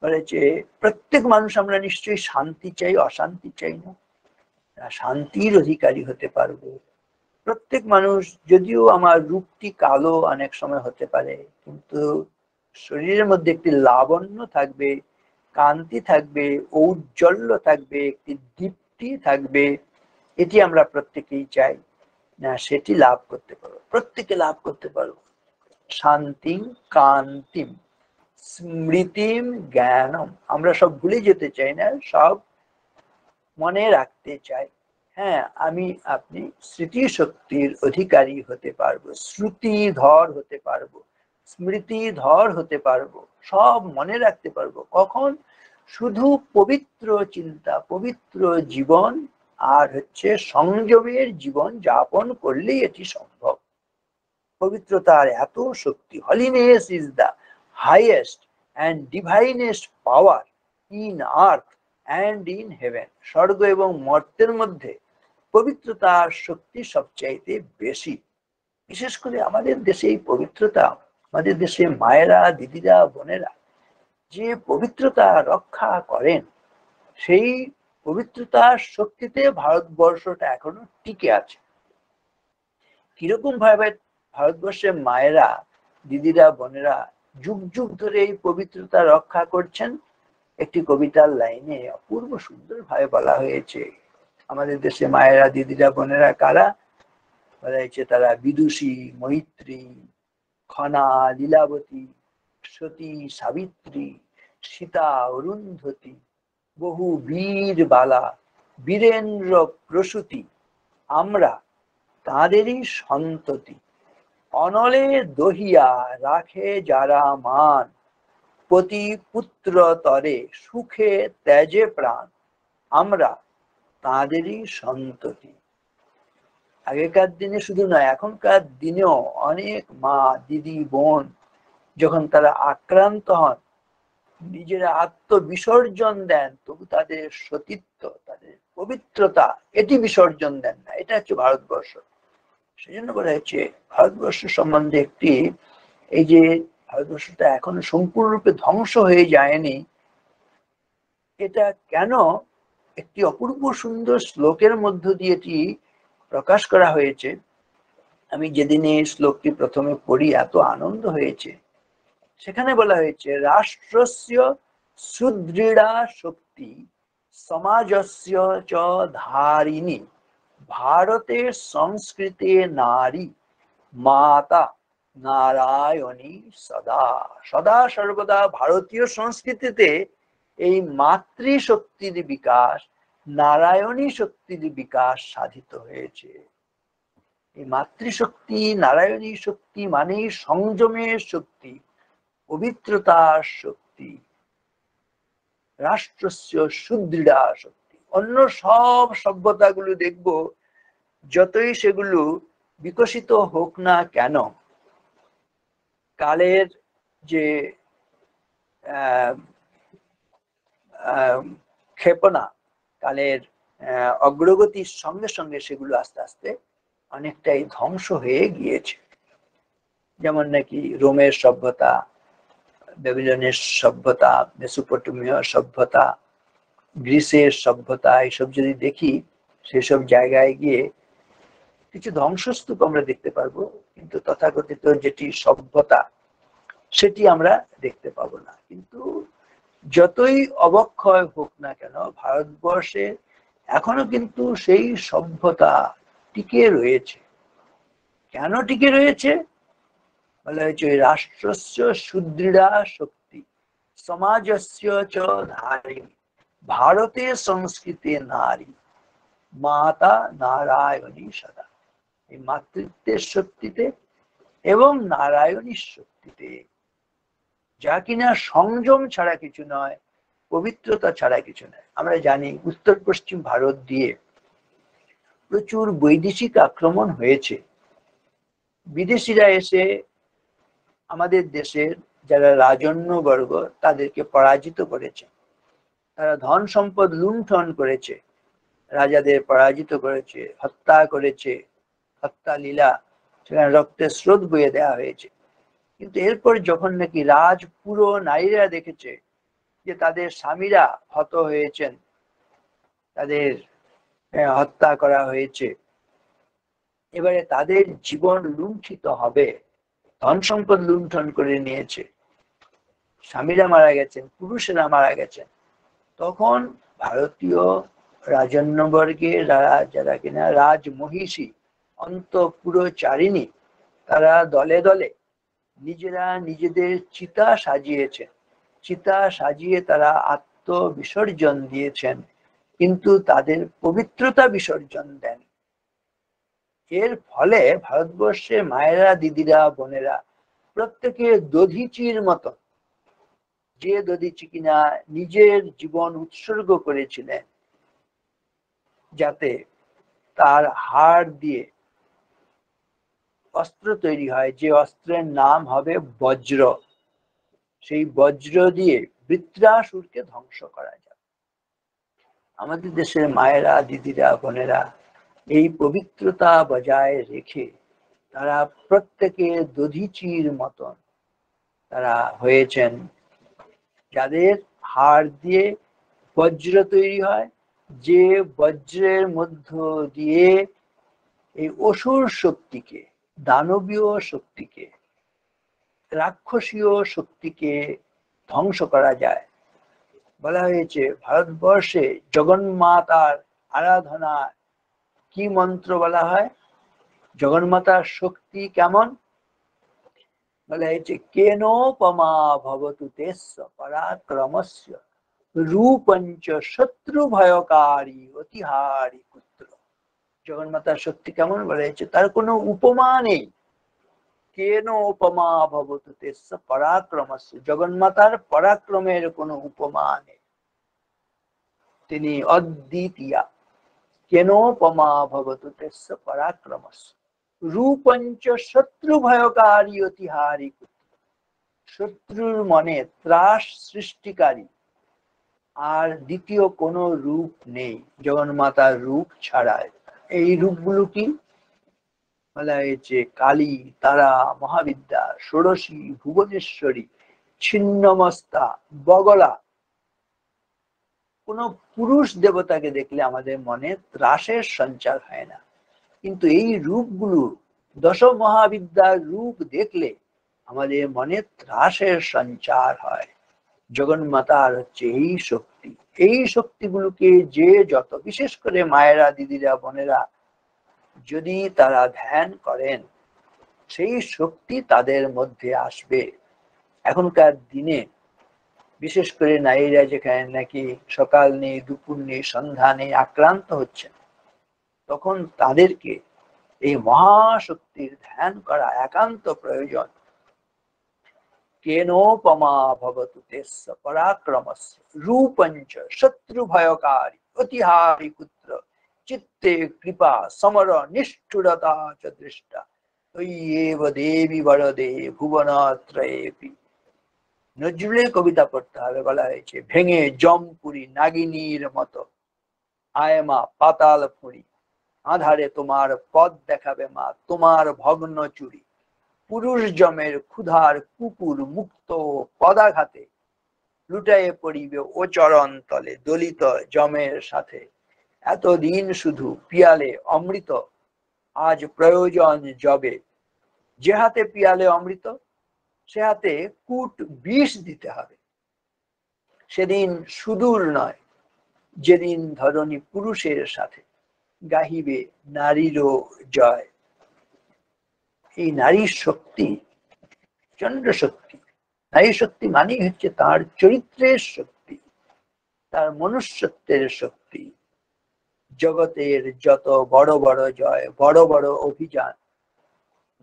বলেছে প্রত্যেক মানুষ আমরা নিশ্চয়ই শান্তি চাই, অশান্তি চাই না, শান্তির অধিকারী হতে পারবো। প্রত্যেক মানুষ, যদিও আমার রূপটি কালো অনেক সময় হতে পারে, কিন্তু শরীরের মধ্যে একটি লাবণ্য থাকবে, কান্তি থাকবে, ঔজ্জ্বল্য থাকবে, একটি দীপ্তি থাকবে, এটি আমরা প্রত্যেকেই চাই না, সেটি লাভ করতে পারবো, প্রত্যেকে লাভ করতে পারবো। শান্তিং, কান্তিম, স্মৃতিম, জ্ঞানম, আমরা সব ভুলে যেতে চাই না, সব মনে রাখতে চাই। হ্যাঁ, আমি আপনি স্মৃতিশক্তির অধিকারী হতে পারবো, শ্রুতিধর হতে পারবো, স্মৃতিধর হতে পারবো, সব মনে রাখতে পারবো। কখন? শুধু পবিত্র চিন্তা, পবিত্র জীবন আর হচ্ছে সংযমের জীবন যাপন করলেই এটি সম্ভব। পবিত্রতার এত শক্তি, holiness is the highest and divinest power in earth and in heaven. স্বর্গ এবং মর্তের মধ্যে পবিত্রতার শক্তি সবচাইতে বেশি। বিশেষ করে আমাদের দেশে এই পবিত্রতা, আমাদের দেশে মায়েরা, দিদিরা, বোনেরা যে পবিত্রতা রক্ষা করেন, সেই পবিত্রতার শক্তিতে ভারতবর্ষটা এখনো টিকে আছে। কিরকম ভাবে ভারতবর্ষের মায়েরা, দিদিরা, বোনেরা যুগ যুগ ধরে এই পবিত্রতা রক্ষা করছেন, একটি কবিতার লাইনে অপূর্ব সুন্দর ভাবে বলা হয়েছে। আমাদের দেশে মায়েরা, দিদিরা, বোনেরা কারা? বলা হয়েছে তারা বিদুষী, মৈত্রী, খনা, লীলাবতী, সতী, সাবিত্রী, সীতা, অরুন্ধতী, বহু বীর বালা, বীরেন্দ্র প্রসূতি, আমরা তাঁদেরই সন্ততি। অনলে দহিয়া রাখে যারা মান, পতি পুত্র তরে সুখে ত্যাজে প্রাণ, আমরা তাঁদেরই সন্ততি। আগেকার দিনে শুধু নয়, এখনকার দিনেও অনেক মা, দিদি, বোন যখন তারা আক্রান্ত হন, নিজেরা আত্মবিসর্জন দেন, তবু তাদের সতীত্ব, তাদের পবিত্রতা এটি বিসর্জন দেন না। এটা হচ্ছে ভারতবর্ষ। সেজন্য বলা হচ্ছে ভারতবর্ষ সম্বন্ধে একটি, এই যে ভারতবর্ষটা এখনো সম্পূর্ণরূপে ধ্বংস হয়ে যায়নি, এটা কেন একটি অপূর্ব সুন্দর শ্লোকের মধ্য দিয়ে এটি প্রকাশ করা হয়েছে। আমি যেদিন এই শ্লোকটি প্রথমে পড়ি এত আনন্দ হয়েছে। সেখানে বলা হয়েছে, রাষ্ট্রস্য সুদৃঢ়া শক্তি সমাজস্য চ ধারিণী ভারতের সংস্কৃতে নারী মাতা নারায়ণী সদা। সদা সর্বদা ভারতীয় সংস্কৃতিতে এই মাতৃশক্তির বিকাশ, নারায়ণী শক্তির বিকাশ সাধিত হয়েছে। এই মাতৃশক্তি, নারায়ণী শক্তি মানে সংযমের শক্তি, পবিত্রতার শক্তি, রাষ্ট্রস্য সুদৃঢ়া শক্তি। অন্য সব সভ্যতাগুলো দেখব, যতই সেগুলো বিকশিত হোক না কেন, কালের যে ক্ষেপণা, কালের অগ্রগতির সঙ্গে সঙ্গে সেগুলো আস্তে আস্তে অনেকটাই ধ্বংস হয়ে গিয়েছে। যেমন নাকি রোমের সভ্যতা, ব্যাবিলনের সভ্যতা, মেসোপটেমীয় সভ্যতা, গ্রিসের সভ্যতা, এইসব যদি দেখি, সেসব জায়গায় গিয়ে কিছু ধ্বংসস্তূপ আমরা দেখতে পারবো, কিন্তু তথাকথিত যেটি সভ্যতা সেটি আমরা দেখতে পাবো না। কিন্তু যতই অবক্ষয় হোক না কেন, ভারতবর্ষে এখনো কিন্তু সেই সভ্যতা টিকে রয়েছে। কেন টিকে রয়েছে? বলা হয়েছে, রাষ্ট্রস্য সুদৃঢ়া শক্তি সমাজস্য চ ধারিণী ভারতের সংস্কৃতি নারী মাতা নারায়ণী সদা। এই মাতৃত্বের শক্তিতে এবং নারায়ণীর শক্তিতে, যা কিনা সংযম ছাড়া কিছু নয়, পবিত্রতা ছাড়া কিছু নয়। আমরা জানি উত্তর পশ্চিম ভারত দিয়ে প্রচুর বৈদেশিক আক্রমণ হয়েছে। বিদেশিরা এসে আমাদের দেশের যারা রাজন্যবর্গ তাদেরকে পরাজিত করেছে, তারা ধন সম্পদ লুণ্ঠন করেছে, রাজাদের পরাজিত করেছে, হত্যা করেছে, হত্যা লীলা, সেখানে রক্তের স্রোত বয়ে দেওয়া হয়েছে। কিন্তু এরপর যখন নাকি রাজপুরো নারীরা দেখেছে যে তাদের স্বামীরা হত হয়েছেন, তাদের হত্যা করা হয়েছে, এবারে তাদের জীবন লুণ্ঠিত হবে, ধন সম্পদ লুণ্ঠন করে নিয়েছে, স্বামীরা মারা গেছেন, পুরুষেরা মারা গেছেন, তখন ভারতীয় রাজন্যবর্গের যারা কিনা রাজমহিষী, অন্তঃপুরচারিণী, তারা দলে দলে নিজেরা নিজেদের চিতা সাজিয়েছেন। চিতা সাজিয়ে তারা আত্মবিসর্জন দিয়েছেন, কিন্তু তাদের পবিত্রতা বিসর্জন দেন। এর ফলে ভারতবর্ষে মায়েরা, দিদিরা, বোনেরা প্রত্যেকে দধিচির মতো, যে দধিচি কিনা নিজের জীবন উৎসর্গ করেছিলেন যাতে তার হাড় দিয়ে অস্ত্র তৈরি হয়, যে অস্ত্রের নাম হবে বজ্র, সেই বজ্র দিয়ে বৃত্রাসুরকে ধ্বংস করা যায়। আমাদের দেশের মায়েরা, দিদিরা, বোনেরা এই পবিত্রতা বজায় রেখে তারা প্রত্যেকে দধিচির মতন তারা হয়েছেন, যাদের হাড় দিয়ে বজ্র তৈরি হয়, যে বজ্রের মধ্য দিয়ে এই অসুর শক্তিকে, দানবীয় শক্তিকে, রাক্ষসীয় শক্তিকে ধ্বংস করা যায়। বলা হয়েছে ভারতবর্ষে জগন্মাতার আরাধনা কি মন্ত্র বলা হয়? জগন্মাতার শক্তি কেমন? বলা হয়েছে, কেনোপমা ভবতু তেস্য পরাক্রমস্য রূপঞ্চ শত্রু ভয়কারী অতিহারী পুত্র। জগন্মাতার শক্তি কেমন বলা হয়েছে? তার কোনো উপমা নেই। কেনোপমা ভবতু তেস্য পরাক্রমস্য, জগন্মাতার পরাক্রমের কোনো উপমা নেই, তিনি অদ্বিতীয়া। কেনোপমা ভবতু তেস্য পরাক্রমস্য রূপঞ্চ শত্রু ভয়কারী অতিহারী পুত্র। শত্রুর মনে ত্রাস সৃষ্টিকারী আর দ্বিতীয় কোনো রূপ নেই জগন্মাতার রূপ ছাড়ায়। এই রূপগুলো কি বলা হয়েছে? কালী, তারা, মহাবিদ্যা, ষোড়শী, ভুবনেশ্বরী, ছিন্নমস্তা, বগলা। কোন পুরুষ দেবতাকে দেখলে আমাদের মনে ত্রাসের সঞ্চার হয় না, কিন্তু এই রূপগুলো, দশ মহাবিদ্যার রূপ দেখলে আমাদের মনে ত্রাসের সঞ্চার হয়। জগন্মাতার হচ্ছে এই শক্তি। এই শক্তিগুলোকে যে যত, বিশেষ করে মায়েরা, দিদিরা, বোনেরা যদি তারা ধ্যান করেন, সেই শক্তি তাদের মধ্যে আসবে। এখনকার দিনে বিশেষ করে নারীরা যেখানে নাকি সকাল নেই, দুপুর নেই, সন্ধ্যা নেই, আক্রান্ত হচ্ছেন, তখন তাদেরকে এই মহাশক্তির ধ্যান করা একান্ত প্রয়োজন। কেনোপমা ভবতু তেস্য পরাক্রমস্য রূপঞ্চ শত্রু ভয়কারী অতিহারি পুত্র চিত্তে কৃপা সমর নিষ্ঠুরতা চ দৃষ্টা তৈয়েব দেবী বরদে ভুবনত্রয়েপি। নজরুলের কবিতা পড়তে হবে। বলা হয়েছে, ভেঙে জমপুরি নাগিনীর মতো আয় মা পাতাল পুরী, আধারে তোমার পদ দেখাবে মা তোমার ভগ্ন চুরি, পুরুষ জমের ক্ষুধার কুকুর মুক্ত পদাঘাতে লুটায়ে পড়িবে ও চরণ তলে দলিত জমের সাথে। এতদিন শুধু পিয়ালে অমৃত, আজ প্রয়োজন জবে, যে হাতে পিয়ালে অমৃত সে হাতে কূট বিষ দিতে হবে। সেদিন সুদূর নয় যেদিন ধরণী পুরুষের সাথে গাহিবে নারীরও জয়। এই নারীর শক্তি প্রচন্ড শক্তি। নারী শক্তি মানেই হচ্ছে তার চরিত্রের শক্তি, তার মনুষ্যত্বের শক্তি। জগতের যত বড় বড় জয়, বড় বড় অভিযান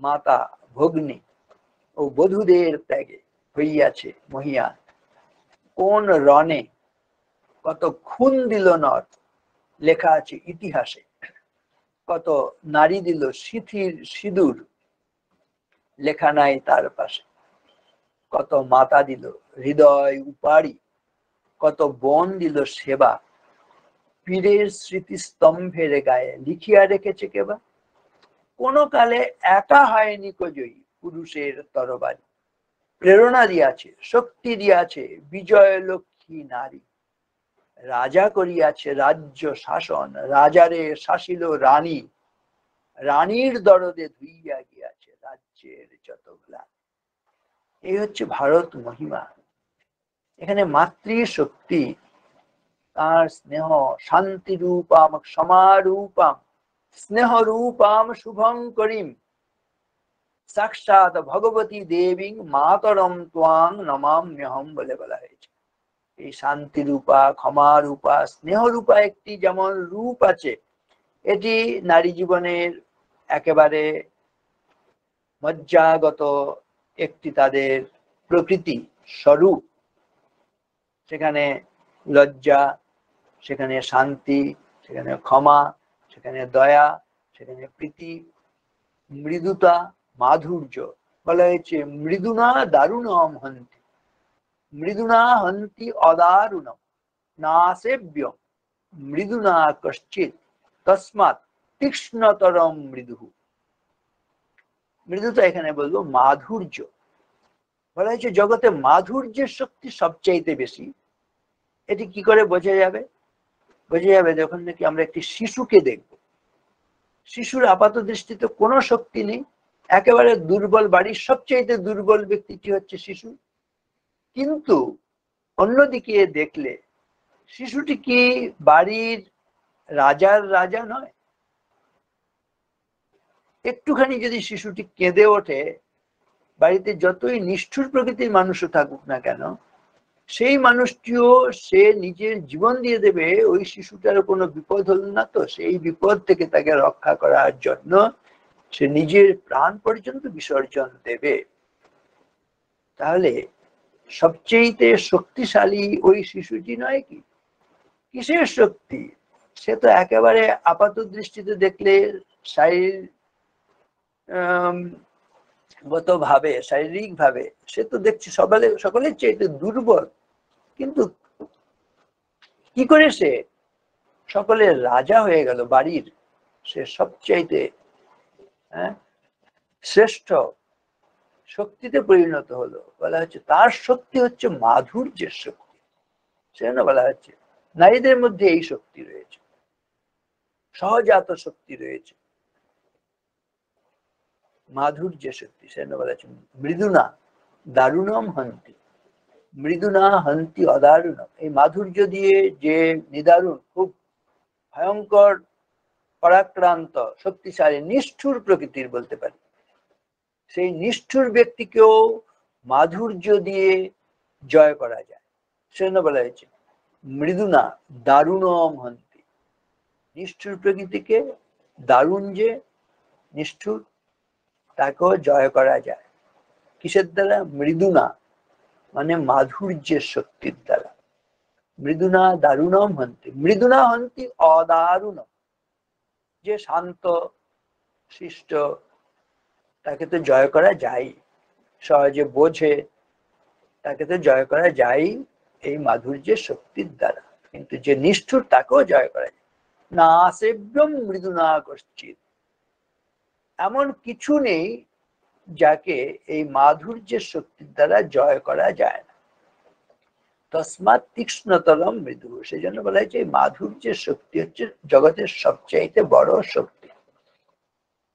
মাতা, ভগ্নী ও বধূদের ত্যাগে হইয়াছে মহিয়ান। কোন রণে কত খুন দিল নর, লেখা আছে ইতিহাসে। কত নারী দিল সিথির সিঁদুর, লেখা নাই তার পাশে। কত মাতা দিল হৃদয় উপাড়ি, কত বোন দিল সেবা, পীরের স্মৃতিস্তম্ভের গায়ে লিখিয়া রেখেছে কেবা। কোন কালে একা হয়নি কজয়ী পুরুষের তরবারি, প্রেরণা দিয়াছে, শক্তি দিয়াছে বিজয় লক্ষ্মী নারী। রাজা করিয়াছে রাজ্য শাসন, রাজারে শাসিল রানী, রানীর দরদে ধুইয়া গিয়াছে রাজ্যের যত গ্লানি। এই হচ্ছে ভারত মহিমা। এখানে মাতৃ শক্তি, তার স্নেহ, শান্তি রূপাম ক্ষমারূপাম স্নেহ রূপাম শুভঙ্করীম সাক্ষাৎ ভগবতী দেবী মাতরম ত্বাং নমাম্যহম বলে বলা হয়েছে। এই শান্তি রূপা, ক্ষমা রূপা, স্নেহ রূপা একটি যেমন রূপ আছে, এটি নারী জীবনের একেবারে মজ্জাগত একটি তাদের প্রকৃতি স্বরূপ। সেখানে লজ্জা, সেখানে শান্তি, সেখানে ক্ষমা, সেখানে দয়া, সেখানে প্রীতি, মৃদুতা, মাধুর্য। বলা হয়েছে মৃদুনা দারুণম হন্তি, মৃদুনা হন্তি অদারুণম নাসেব্যম মৃদুনা কশ্চিৎ তস্মাৎ তীক্ষ্ণতরম মৃদু। মৃদুতা এখানে বলবো মাধুর্য। বলা হয়েছে জগতে মাধুর্যের শক্তি সবচাইতে বেশি। এটি কি করে বোঝা যাবে? বোঝা যাবে যখন নাকি আমরা একটি শিশুকে দেখব। শিশুর আপাত দৃষ্টিতে কোনো শক্তি নেই, একেবারে দুর্বল, বাড়ির সবচাইতে দুর্বল ব্যক্তিটি হচ্ছে শিশু। কিন্তু অন্যদিকে দেখলে শিশুটি কি বাড়ির রাজার রাজা নয়? একটুখানি যদি শিশুটি কেঁদে ওঠে, বাড়িতে যতই নিষ্ঠুর প্রকৃতির মানুষও থাকুক না কেন, সেই মানুষটিও সে নিজের জীবন দিয়ে দেবে ওই শিশুটার কোনো বিপদ হল না তো সেই বিপদ থেকে তাকে রক্ষা করার জন্য সে নিজের প্রাণ পর্যন্ত বিসর্জন দেবে। তাহলে সবচেয়ে শক্তিশালী ওই শিশুটি নয় কি? কিসের শক্তি? সে তো একেবারে আপাত দৃষ্টিতে দেখলে শারীর গত ভাবে শারীরিক ভাবে সে তো দেখছি সকলের চেয়ে দুর্বল, কিন্তু কি করে সে সকলের রাজা হয়ে গেল, বাড়ির সে সবচাইতে শ্রেষ্ঠ শক্তিতে পরিণত হলো। বলা হচ্ছে তার শক্তি হচ্ছে মাধুর্যের শক্তি। সেজন্য বলা হচ্ছে নারীদের মধ্যে এই শক্তি রয়েছে, সহজাত শক্তি রয়েছে, মাধুর্যের শক্তি। সেজন্য বলা হচ্ছে মৃদুনা দারুণম হন্তি, মৃদুনা হন্তি অদারুণম। এই মাধুর্য দিয়ে যে নিদারুণ, খুব ভয়ঙ্কর, পরাক্রান্ত, শক্তিশালী, নিষ্ঠুর প্রকৃতির বলতে পারি, সেই নিষ্ঠুর ব্যক্তিকেও মাধুর্য দিয়ে জয় করা যায়। সেজন্য বলা হয়েছে মৃদুনা দারুণম হন্তি। নিষ্ঠুর প্রকৃতিকে, দারুণ যে নিষ্ঠুর, তাকেও জয় করা যায় কিসের দ্বারা? মৃদুনা মানে মাধুর্যের শক্তির দ্বারা। মৃদুনা দারুণম হন্তি, মৃদুনা হন্তি অদারুণম। যে শান্ত শিষ্ট, তাকে তো জয় করা যায়, সহজে বোঝে, তাকে তো জয় করা যায় এই মাধুর্যের শক্তির দ্বারা। কিন্তু যে নিষ্ঠুর, তাকেও জয় করা যায় না। সেব্যম মৃদুনা কশ্চিৎ, এমন কিছু নেই যাকে এই মাধুর্যের শক্তির দ্বারা জয় করা যায় না। তসমাৎ তীক্ষ্ণতরম মৃদু, সেই জন্য বলা হয়েছে এই মাধুর্যের শক্তি হচ্ছে জগতের সবচাইতে বড় শক্তি,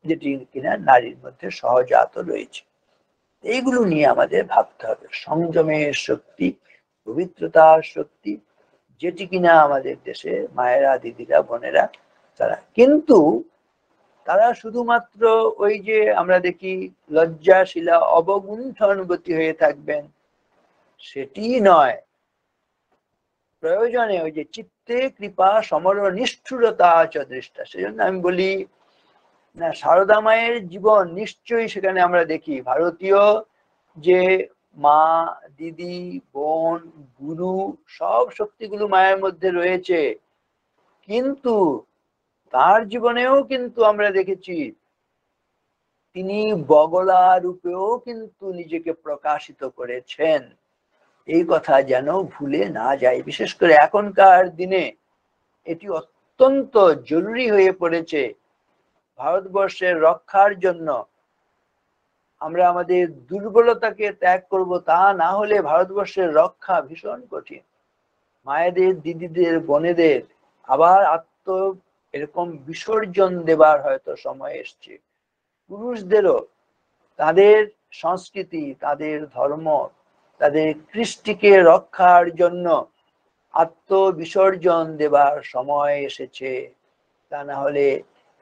যেটি কিনা নারীর মধ্যে সহজাত রয়েছে। এইগুলো নিয়ে আমাদের ভাবতে হবে। সংযমের শক্তি, পবিত্রতার শক্তি, যেটি কিনা আমাদের দেশে মায়েরা, দিদিরা, বোনেরা, কিন্তু তারা শুধুমাত্র ওই যে আমরা দেখি লজ্জাশীলা অবগুণ্ঠনবতী হয়ে থাকবেন, সেটি নয়। প্রয়োজনে ওই যে চিত্তে কৃপা সমর নিষ্ঠুরতা চ দৃষ্টা। সেজন্য আমি বলি না, সারদা মায়ের জীবন নিশ্চয়ই সেখানে আমরা দেখি ভারতীয় যে মা, দিদি, বোন, গুরু, সব শক্তিগুলো মায়ের মধ্যে রয়েছে, কিন্তু তার জীবনেও কিন্তু আমরা দেখেছি তিনি বগলা রূপেও কিন্তু নিজেকে প্রকাশিত করেছেন। এই কথা যেন ভুলে না যায়। বিশেষ করে এখনকার দিনে এটি অত্যন্ত জরুরি হয়ে পড়েছে। ভারতবর্ষের রক্ষার জন্য আমরা আমাদের দুর্বলতাকে ত্যাগ করব, তা না হলে ভারতবর্ষের রক্ষা ভীষণ কঠিন। মায়েদের, দিদিদের, বোনেদের আবার এরকম বিসর্জন দেবার হয়তো সময় এসছে। পুরুষদেরও তাদের সংস্কৃতি, তাদের ধর্ম, তাদের কৃষ্টিকে রক্ষার জন্য আত্মবিসর্জন দেবার সময় এসেছে। তা না হলে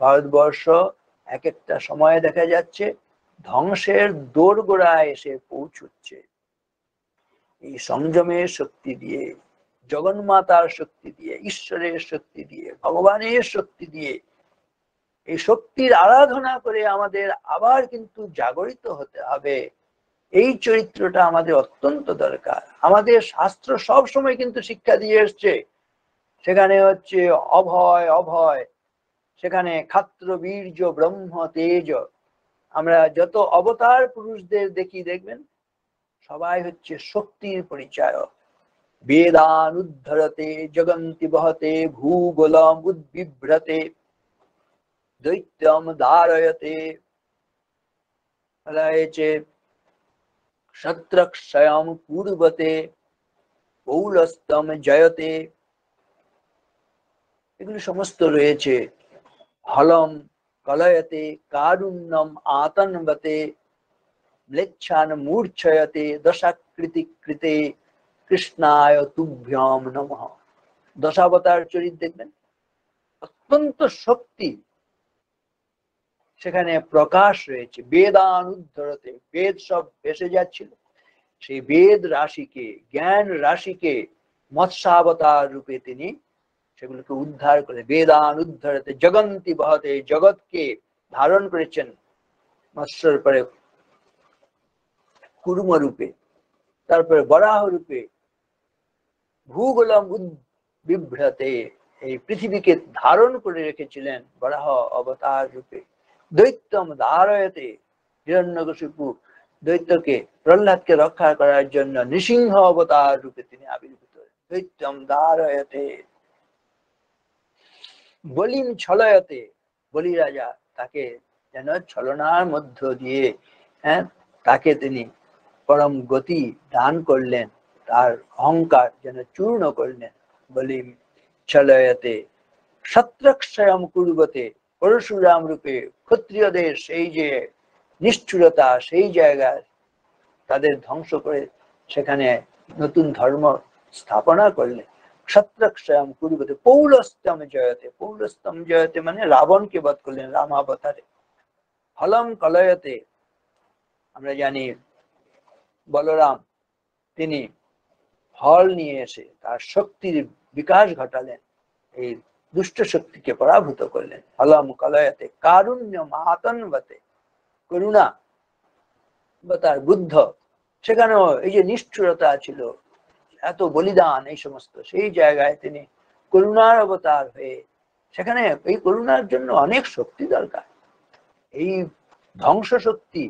ভারতবর্ষ এক একটা সময়ে দেখা যাচ্ছে ধ্বংসের দোরগোড়ায় এসে পৌঁছচ্ছে। এই সংযমের শক্তি দিয়ে, জগন্মাতার শক্তি দিয়ে, ঈশ্বরের শক্তি দিয়ে, ভগবানের শক্তি দিয়ে, এই শক্তির আরাধনা করে আমাদের আবার কিন্তু জাগরিত হতে হবে। এই চরিত্রটা আমাদের অত্যন্ত দরকার। আমাদের শাস্ত্র সব সময় কিন্তু শিক্ষা দিয়ে এসছে, সেখানে হচ্ছে অভয় অভয়, সেখানে ক্ষাত্র বীর্য ব্রহ্ম তেজ। আমরা যত অবতার পুরুষদের দেখি, দেখবেন সবাই হচ্ছে শক্তির পরিচায়ক। বেদানুদ্ধরতে জগন্তি বহতে ভূগোলম উদ্বিভ্রতে দৈত্যম ধারয়তে। বলা হয়েছে শত্রক্ষয়ম পূর্বতে পৌলস্তম জয়তে। এগুলো সমস্ত রয়েছে। হলম কলয়তে কারুণ্যম আতন্বতে ম্লেচ্ছান মূর্ছয়তে দশাকৃতি কৃতে কৃষ্ণায় তুভ্যম নমঃ। দশাবতার চরিত্র দেখবেন, অত্যন্ত শক্তি সেখানে প্রকাশ রয়েছে। বেদানুদ্ধরতে, বেদ সব ভেসে যাচ্ছিল, সেই বেদ রাশিকে, জ্ঞান রাশিকে মৎস্যাবতার রূপে তিনি সেগুলোকে উদ্ধার করে। বেদানুদ্ধরতে জগন্তি বহতে, জগৎকে ধারণ করেছেন মৎস্যর পরে কুর্ম রূপে, তারপরে বরাহ রূপে, ভূগোলম উদ্বিভ্রতে, এই পৃথিবীকে ধারণ করে রেখেছিলেন বরাহ অবতার রূপে। দৈত্যম ধারয়তে, হিরণ্যকশিপু দৈত্যকে প্রহ্লাদকে রক্ষা করার জন্য নৃসিংহ অবতার রূপে তিনি আবির্ভূত হলেন। দৈত্যম দারয়তে বলিম ছলয়তে, বলি রাজা তাকে যেন ছলনার মধ্য দিয়ে তাকে তিনি পরম গতি দান করলেন, তার অহংকার যেন চূর্ণ করলেন। বলিম ছলয়তে শত্রুক্ষয়ম কুর্বতে, পরশুরাম রূপে ক্ষত্রিয়দের সেই যে নিষ্ঠুরতা, সেই জায়গায় তাদের ধ্বংস করে সেখানে নতুন ধর্ম স্থাপনা করলেন। শত্রুক্ষয়ম কুর্বতে পৌলস্তম জয়তে, পৌলস্তম জয়তে মানে রাবণকে বধ করলেন রামাবতারে। ফলম কলয়তে, আমরা জানি বলরাম তিনি ফল নিয়ে এসে তার শক্তির বিকাশ ঘটালেন, এই দুষ্ট শক্তিকে পরাভূত করলেন। ফলম কলয়তে কারুণ্য মাহাতন্বতে, করুণা বা তার বুদ্ধ, সেখানেও এই যে নিষ্ঠুরতা ছিল, এত বলিদান, এই সমস্ত, সেই জায়গায় তিনি করুণার অবতার হয়ে, সেখানে এই করুণার জন্য অনেক শক্তি দরকার, এই ধ্বংস শক্তি,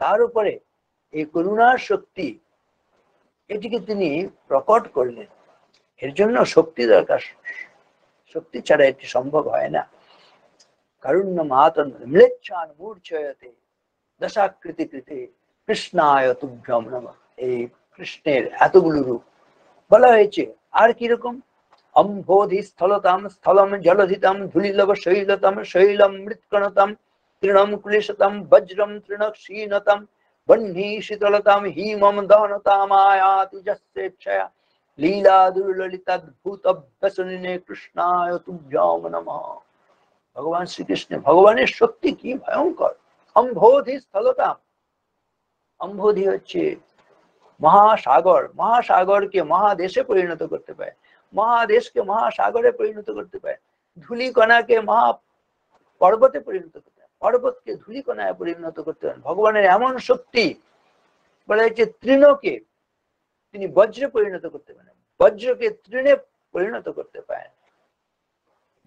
তার উপরে এই করুণার শক্তি, এটিকে তিনি প্রকট করলেন। এর জন্য শক্তি দরকার, শক্তি ছাড়া এটি সম্ভব হয় না। কারুণ্য মাহাতন ম্লেচ্ছান মূর্ছয়তে দশাকৃতি কৃতে কৃষ্ণায় তুভ্যম নমঃ। এই কৃষ্ণের এতগুলো রূপ বলা হয়েছে। আর কিরকম? অম্বোধি স্থলতাম স্থলম জলধিতম ধুলিলব শৈলতম শৈলম মৃৎকণতম তৃণম কুলিশতম বজ্রম তৃণক্ষীণতম বহ্নি শীতলতম হিমম দহনতামায়াতি যস্যেচ্ছয়া লীলা দুর্ললিতাদ্ভুত ব্যসনিনে কৃষ্ণায় তুভ্যম নমঃ। ভগবান শ্রীকৃষ্ণ, ভগবানের শক্তি কি ভয়ঙ্কর! অম্বোধি স্থলতাম, অম্বোধি হচ্ছে মহাসাগর, মহাসাগরকে মহাদেশে পরিণত করতে পারে, মহাদেশকে মহাসাগরে পরিণত করতে পারে, ধূলিকণাকে মহা পর্বতে পরিণত করতে পারে, পর্বতকে ধূলিকণায় পরিণত করতে পারেন। ভগবানের এমন শক্তি, বলা হচ্ছে তৃণকে তিনি বজ্রে পরিণত করতে পারেন, বজ্রকে তৃণে পরিণত করতে পারেন।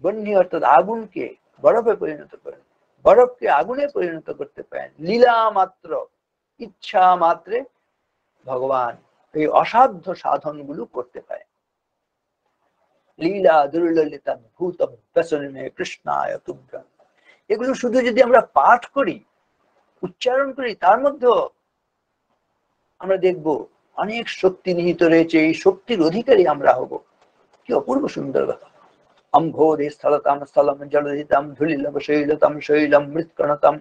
বহ্নি অর্থাৎ আগুনকে বরফে পরিণত করেন, বরফকে আগুনে পরিণত করতে পারেন। লীলা মাত্র, ইচ্ছা মাত্রে ভগবান এই অসাধ্য সাধন গুলো করতে পারে। লীলা দুর্ললিতা ভূত ব্যসনে কৃষ্ণায় তুভ্যম। এগুলো শুধু যদি আমরা পাঠ করি, উচ্চারণ করি, তার মধ্যে আমরা দেখব অনেক শক্তি নিহিত রয়েছে। এই শক্তির অধিকারী আমরা হব। কি অপূর্ব সুন্দর কথা! অম্ভোধি স্থলতম স্থলম জলধিতম ধুলিলব শৈলতম শৈলম মৃৎকণতম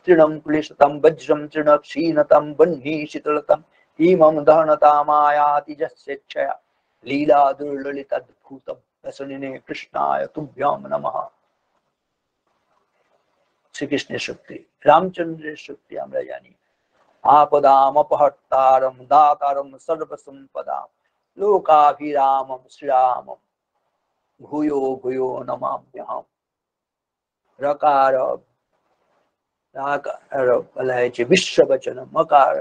তৃণম কুলিশতম বজ্রম তৃণক্ষীণতম বহ্নি শীতলতম হিমম দহনতামায়াতি যস্যেচ্ছয়া লীলা দুর্ললিতাদ্ভুত ব্যসনিনে কৃষ্ণায় তুভ্যম নমঃ। শ্রীকৃষ্ণের শক্তি, রামচন্দ্রের শক্তি আমরা জানি। আপদাম অপহর্তারম দাতারম সর্বসম্পদাম লোকাভিরামম শ্রীরামম ভূয়ো ভূয়ো নমাম্যহম। রকার বলা হয়েছে বিশ্ববচন, মকার,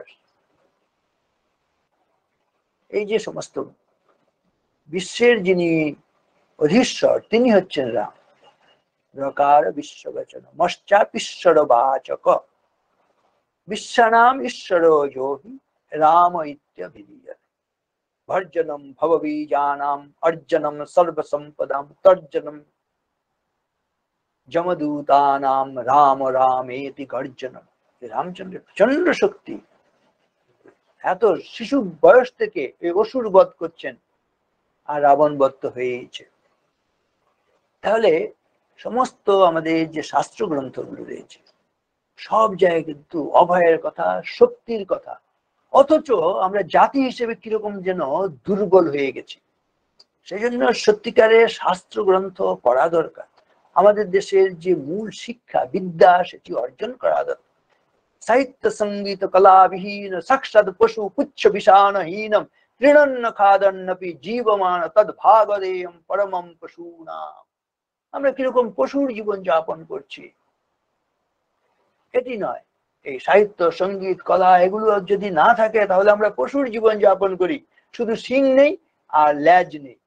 এই যে সমস্ত বিশ্বের যিনি অধীশ্বর, তিনি হচ্ছেন রাম। রকার বিশ্ববচন মশ্চাপীশ্বর বাচক বিশ্বনাম ঈশ্বর যোহি রাম ইত্যভিধীয়তে। ভর্জনম ভববীজানাম অর্জনম সর্বসম্পদাম তর্জনম যমদূতানাম রাম রামেতি গর্জনম। রামচন্দ্র প্রচন্ড শক্তি, এত শিশু বয়স থেকে এই অসুর বধ করছেন, আর রাবণ বধ হয়েছে। তাহলে সমস্ত আমাদের যে শাস্ত্র গ্রন্থগুলো রয়েছে, সব জায়গায় কিন্তু অভয়ের কথা, শক্তির কথা, অথচ আমরা জাতি হিসেবে কিরকম যেন দুর্বল হয়ে গেছি। সেই জন্য সত্যিকারের শাস্ত্র গ্রন্থ পড়া দরকার। আমাদের দেশের যে মূল শিক্ষা বিদ্যা, সেটি অর্জন করা দরকার। সাহিত্য সঙ্গীত কলাবিহীন সাক্ষাৎ পশু পুচ্ছ বিষাণহীনম তৃণন্ন খাদন্নপি জীবমান তদ্ভাগদেয়ম পরমম পশূনাম। আমরা কিরকম পশুর জীবন যাপন করছি, এটি নয়। এই সাহিত্য সঙ্গীত কলা এগুলো যদি না থাকে, তাহলে আমরা পশুর জীবন যাপন করি, শুধু শিং নেই আর ল্যাজ নেই,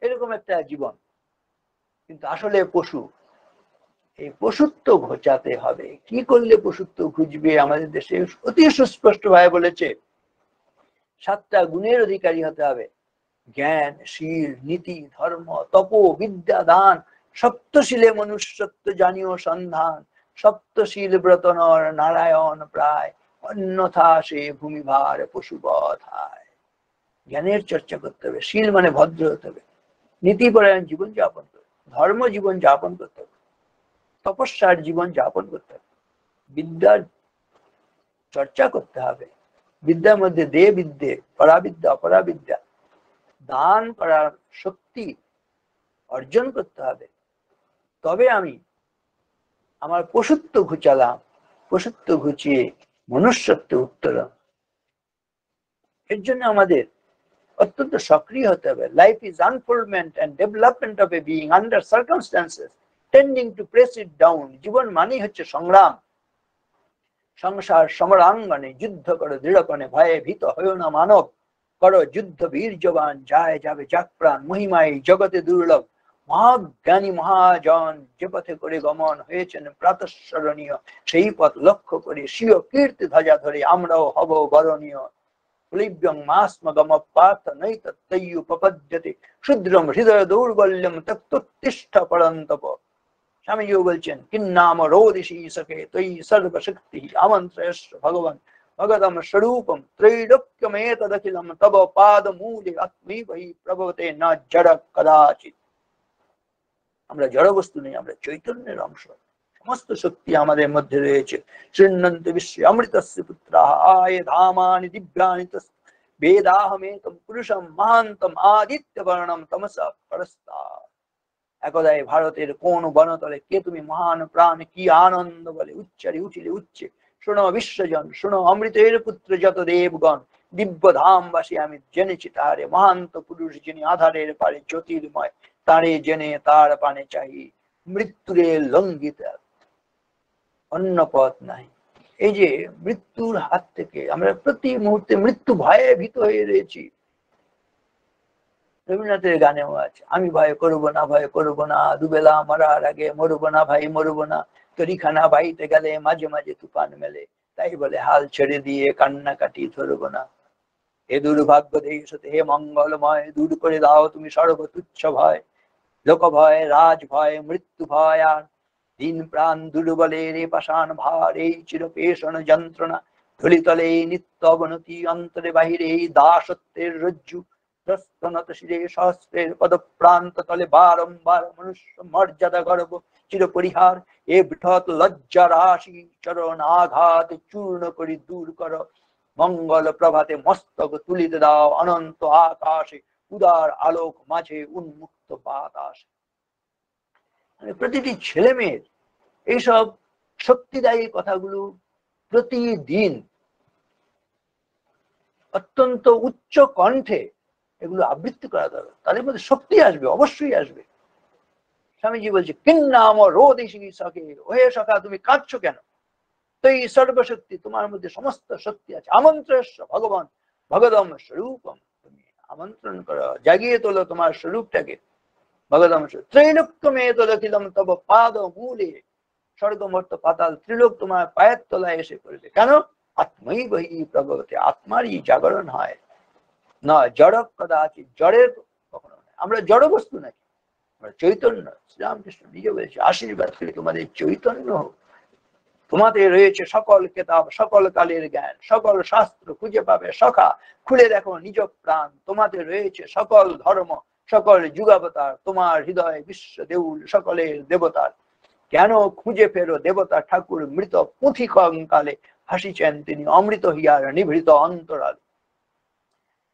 এরকম একটা জীবন। কিন্তু আসলে পশু, এই পশুত্ব ঘোচাতে হবে। কি করলে পশুত্ব ঘুচবে? আমাদের দেশে অতি সুস্পষ্ট ভাবে বলেছে 7টা গুণের অধিকারী হতে হবে। জ্ঞান, শীল, নীতি, ধর্ম, তপ, বিদ্যা, দান। সপ্তশীলে মনুষ্যত্ব জানিও সন্ধান, সপ্তশীল ব্রত নর নারায়ণ প্রায়, অন্যথা সে ভূমিভার পশুবধ হয়। জ্ঞানের চর্চা করতে হবে, শীল মানে ভদ্র হতে হবে, নীতিপরায়ণ জীবন যাপন করতে হবে, ধর্ম জীবন যাপন করতে হবে, তপস্যার জীবন যাপন করতে হবে, বিদ্যার চর্চা করতে হবে, বিদ্যার মধ্যে দে বিদ্যে, পরাবিদ্যা অপরাবিদ্যা, দান করার শক্তি অর্জন করতে হবে। তবে আমি আমার পশুত্ব ঘুচালাম, পশুত্ব ঘুচিয়ে মনুষ্যত্ব উত্তরণ। এর জন্য আমাদের অত্যন্ত সক্রিয় হতে হবে। Life is unfoldment and development of a being under circumstances tending to press it down. জীবন মানেই হচ্ছে সংগ্রাম। সংসার সমরাঙ্গনে যুদ্ধ করো দৃঢ়কণে, ভয়ে ভীত হয়েও না মানব, করো যুদ্ধ বীর্যবান, যায় যাবে যাক প্রাণ, মহিমাই জগতে দুর্লভ। মহাজ্ঞানী মহাজন যে পথে করে গমন হয়েছেন প্রাতঃস্মরণীয়, সেই পথ লক্ষ্য করে স্বীয় কীর্তি ধ্বজা ধরে আমরাও হব বরণীয়। ক্লীব্যং মাস্মগম পার্থ নৈতত্তয়ুপপদ্যতে, ক্ষুদ্রম হৃদয় দৌর্বল্যম তত্ত্বতিষ্ঠ পরন্তপ। স্বামীজিও বলছেন কিন্নাম রোদিষি সখে তৈ সর্বশক্তি আমন্ত্রয়স্ব ভগবান ভগতম স্বরূপম ত্রৈলোক্যমেতদখিলম তব পাদ মূলে আত্মৈবহি প্রভবতে না জড় কদাচিৎ। আমরা জড় বস্তু নেই, আমরা চৈতন্যের অংশ। সমস্ত শক্তি আমাদের মধ্যে রয়েছে। শৃণ্বন্তি বিশ্বে অমৃতস্য পুত্রাঃ আয়ে ধামানি দিব্যানি বেদাহমেতম পুরুষম মহান্তম আদিত্যবর্ণম তমসা পরস্তাৎ। একদাই ভারতের কোন বনতলে কে তুমি মহান প্রাণ, কি আনন্দ বলে উচ্চারি উঠিলে উচ্চে। শোনো বিশ্বজন, শোনো অমৃতের পুত্র যত দেবগণ, দিব্য ধামবাসী আমি জেনেছি তারে। মহান্ত পুরুষ যিনি আধারের পারে জ্যোতির্ময়, তারে জেনে তার পানে চাহি মৃত্যুরে লঙ্ঘিত অন্য পথ নাই। এই যে মৃত্যুর হাত থেকে আমরা প্রতি মুহূর্তে মৃত্যু ভয়ে ভীত হয়ে রয়েছি। রবীন্দ্রনাথের গানেও আছে, আমি ভয় করবো না, ভয় করবো না, দুবেলা মরার আগে মরবো না ভাই মরবো না, তরিখানা বাইতে গেলে মাঝে মাঝে তুফান মেলে, তাই বলে হাল ছেড়ে দিয়ে কান্নাকাটি ধরবো না। হে দুর্ভাগ্য দেশ হতে হে মঙ্গলময়, দূর করে দাও তুমি সর্বতুচ্ছ ভয়, লোক ভয়, রাজ ভয়, মৃত্যু ভয়, আর দিন প্রাণ দুর্বলের এ পাষাণ ভার, এই চিরপেষণ যন্ত্রণা, ধুলিতলে নিত্য অবনতি, অন্তরে বাহিরে এই দাসত্বের রজ্জু, শিরে সহস্রের পদ প্রান্ত তলে বারম্বার মনুষ্য মর্যাদা গর্ব চির পরিহার, এ বৃহৎ লজ্জা রাশি চরণ আঘাত চূর্ণ করি দূর কর, মঙ্গল প্রভাতে মস্তক তুলিতে দাও অনন্ত আকাশে, উদার আলোক মাঝে উন্মুক্ত বাতাস। প্রতিটি ছেলে মেয়ের এইসব শক্তিদায়ী কথাগুলো প্রতিদিন অত্যন্ত উচ্চ কণ্ঠে এগুলো আবৃত্তি করা দরকার, তাদের মধ্যে শক্তি আসবে, অবশ্যই আসবে। স্বামীজি বলছে কিন্নাম রোদিষি সখে, ওহে সখা তুমি কাঁদছো কেন, তো এই সর্বশক্তি তোমার মধ্যে সমস্ত শক্তি আছে। আমন্ত্রস্য ভগবান ভগদম স্বরূপম, তুমি আমন্ত্রণ করো, জাগিয়ে তোলো তোমার স্বরূপটাকে। ভগদম ত্রৈলোক্যমে তদখিলম তব পাদ মূলে, স্বর্গ মর্ত পাতাল ত্রিলোক তোমার পায়ের তলায় এসে পড়বে। কেন? আত্মই বহি প্রভবতে, আত্মারই জাগরণ হয়, না জড় কদাচিৎ, জড়ের কখনো নয়। আমরা জড় বস্তু নাকি, আমরা চৈতন্য। শ্রীরামকৃষ্ণ নিজে বলেছে আশীর্বাদ করে তোমাদের চৈতন্য হোক, তোমাদের রয়েছে সকল কেতাব, সকল কালের জ্ঞান, সকল শাস্ত্র খুঁজে পাবে সখা, খুলে দেখো নিজ প্রাণ, তোমাদের রয়েছে সকল ধর্ম, সকল যুগাবতার, তোমার হৃদয় বিশ্ব দেউল সকলের দেবতার। কেন খুঁজে ফেরো দেবতা ঠাকুর মৃত পুঁথি কঙ্কালে, হাসিছেন তিনি অমৃত হিয়ার নিভৃত অন্তরাল।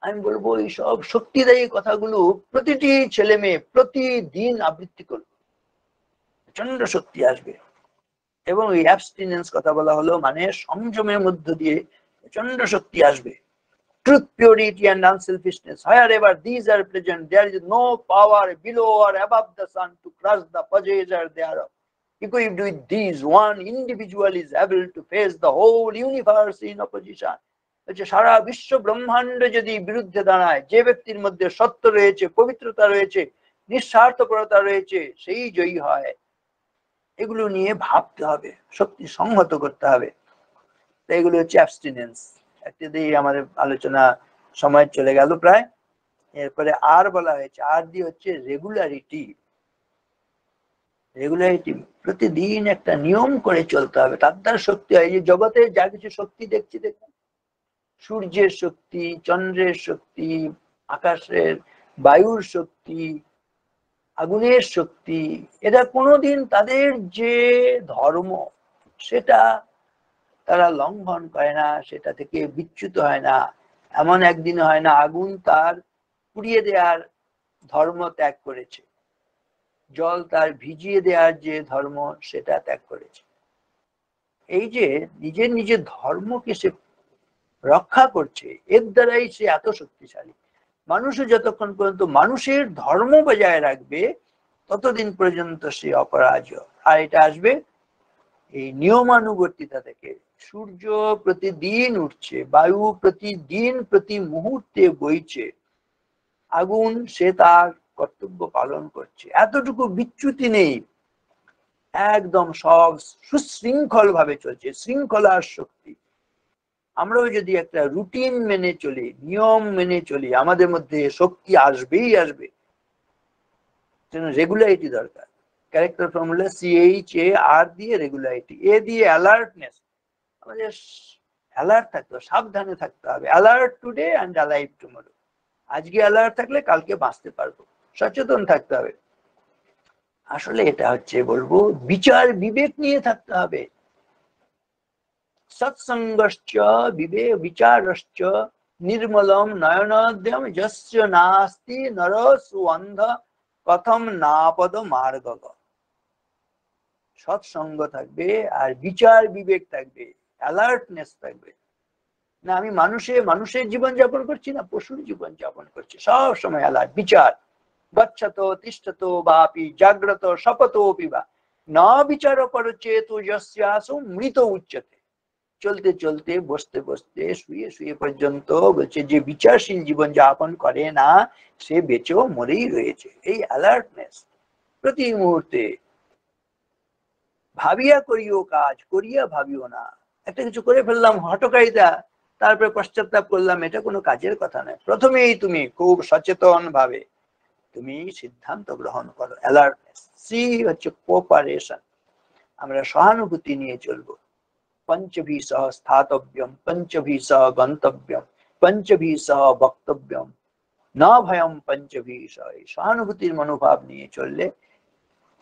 আমি বলবো এইসব শক্তিদায়ী কথাগুলো প্রতিটি ছেলে মেয়ে প্রতিদিন আবৃত্তি করবে, প্রচন্ড শক্তি আসবে। এবং এই অ্যাবস্টিনেন্স কথা বলা হলো মানে সংযমের মধ্য দিয়ে প্রচন্ড শক্তি আসবে। Truth, purity and unselfishness, wherever these are present, there is no power below or above the sun to crush the possessor thereof. Equipped with these, one individual is able to face the whole universe in opposition. সারা বিশ্ব ব্রহ্মাণ্ড যদি বিরুদ্ধে দাঁড়ায়, যে ব্যক্তির মধ্যে সত্য রয়েছে, পবিত্রতা রয়েছে, নিঃস্বার্থপরতা রয়েছে, সেই জয়ী হয়। এগুলো নিয়ে ভাবতে হবে, শক্তি সংহত করতে হবে। তো এগুলো হচ্ছে অ্যাবস্টিনেন্স। একটা দিয়ে আমাদের আলোচনা সময় চলে গেল প্রায়। এরপরে আর বলা হয়েছে, আর দিয়ে হচ্ছে রেগুলারিটি। রেগুলারিটি, প্রতিদিন একটা নিয়ম করে চলতে হবে, তার দ্বারা শক্তি হয়। এই যে জগতে যা কিছু শক্তি দেখছি, দেখুন সূর্যের শক্তি, চন্দ্রের শক্তি, আকাশের বায়ুর শক্তি, আগুনের শক্তি, এরা কোনোদিন তাদের যে ধর্ম সেটা তারা লঙ্ঘন করে না, সেটা থেকে বিচ্যুত হয় না। এমন একদিন হয় না আগুন তার পুড়িয়ে দেওয়ার ধর্ম ত্যাগ করেছে, জল তার ভিজিয়ে দেওয়ার যে ধর্ম সেটা ত্যাগ করেছে। এই যে নিজের নিজের ধর্মকে সে রক্ষা করছে, এর দ্বারাই সে এত শক্তিশালী। মানুষও যতক্ষণ পর্যন্ত মানুষের ধর্ম বজায় রাখবে ততদিন পর্যন্ত সে অপরাজয়। আর এটা আসবে এই নিয়মানুবর্তিতা থেকে। সূর্য প্রতিদিন উঠছে, বায়ু প্রতিদিন প্রতি মুহূর্তে বইছে, আগুন সে তার কর্তব্য পালন করছে, এতটুকু বিচ্যুতি নেই, একদম সব সুশৃঙ্খল ভাবে চলছে, শৃঙ্খলার শক্তি। আমরাও যদি একটা রুটিন মেনে চলি, নিয়ম মেনে চলি, আমাদের মধ্যে শক্তি আসবেই আসবে। রেগুলারিটি দরকার। ক্যারেক্টার ফর্মুলা CHAR দিয়ে রেগুলারিটি, এ দিয়ে অ্যালার্টনেস। আমাদের অ্যালার্ট থাকতে হবে, সাবধানে থাকতে হবে। Alert today and alive tomorrow. আজকে অ্যালার্ট থাকলে কালকে বাঁচতে পারবো, সচেতন থাকতে হবে। আসলে এটা হচ্ছে বলবো বিচার বিবেক নিয়ে থাকতে হবে। সৎসঙ্গশ্চ বিচারশ্চ নির্মলম নয়নোদ্যম যস্য নাস্তি নরসু অন্ধ কথম নাপদ মার্গ। সৎসঙ্গ থাকবে আর বিচার বিবেক থাকবে, অ্যালার্টনেস থাকবে। না আমি মানুষের জীবন যাপন করছি না পশুর জীবন যাপন করছি, সব সময় অ্যালার্ট। বিচার গচ্ছত তিষ্ঠত বাপি জাগ্রত শপথোপি বা না বিচার করচেতু যস্যাসু মৃত উচ্যতে। চলতে চলতে, বসতে বসতে, শুয়ে শুয়ে পর্যন্ত বলছে যে বিচারশীল জীবন যাপন করে না সে বেঁচেও মরেই রয়েছে। এই অ্যালার্টনেস প্রতি মুহূর্তে। ভাবিয়া করিও কাজ, করিয়া ভাবিও না। একটা কিছু করে ফেললাম হঠকারিতা, তারপরে পশ্চাৎতাপ করলাম, এটা কোনো কাজের কথা নয়। প্রথমেই তুমি খুব সচেতন ভাবে তুমি সিদ্ধান্ত গ্রহণ করো, অ্যালার্টনেস। সি হচ্ছে কোঅপারেশন, আমরা সহানুভূতি নিয়ে চলবো। পঞ্চভি সহ স্থাতব্যম, পঞ্চভি সহ গন্তব্যম, পঞ্চভি সহ বক্তব্যম, না ভয়ম পঞ্চভি সহ। সহানুভূতির মনোভাব নিয়ে চললে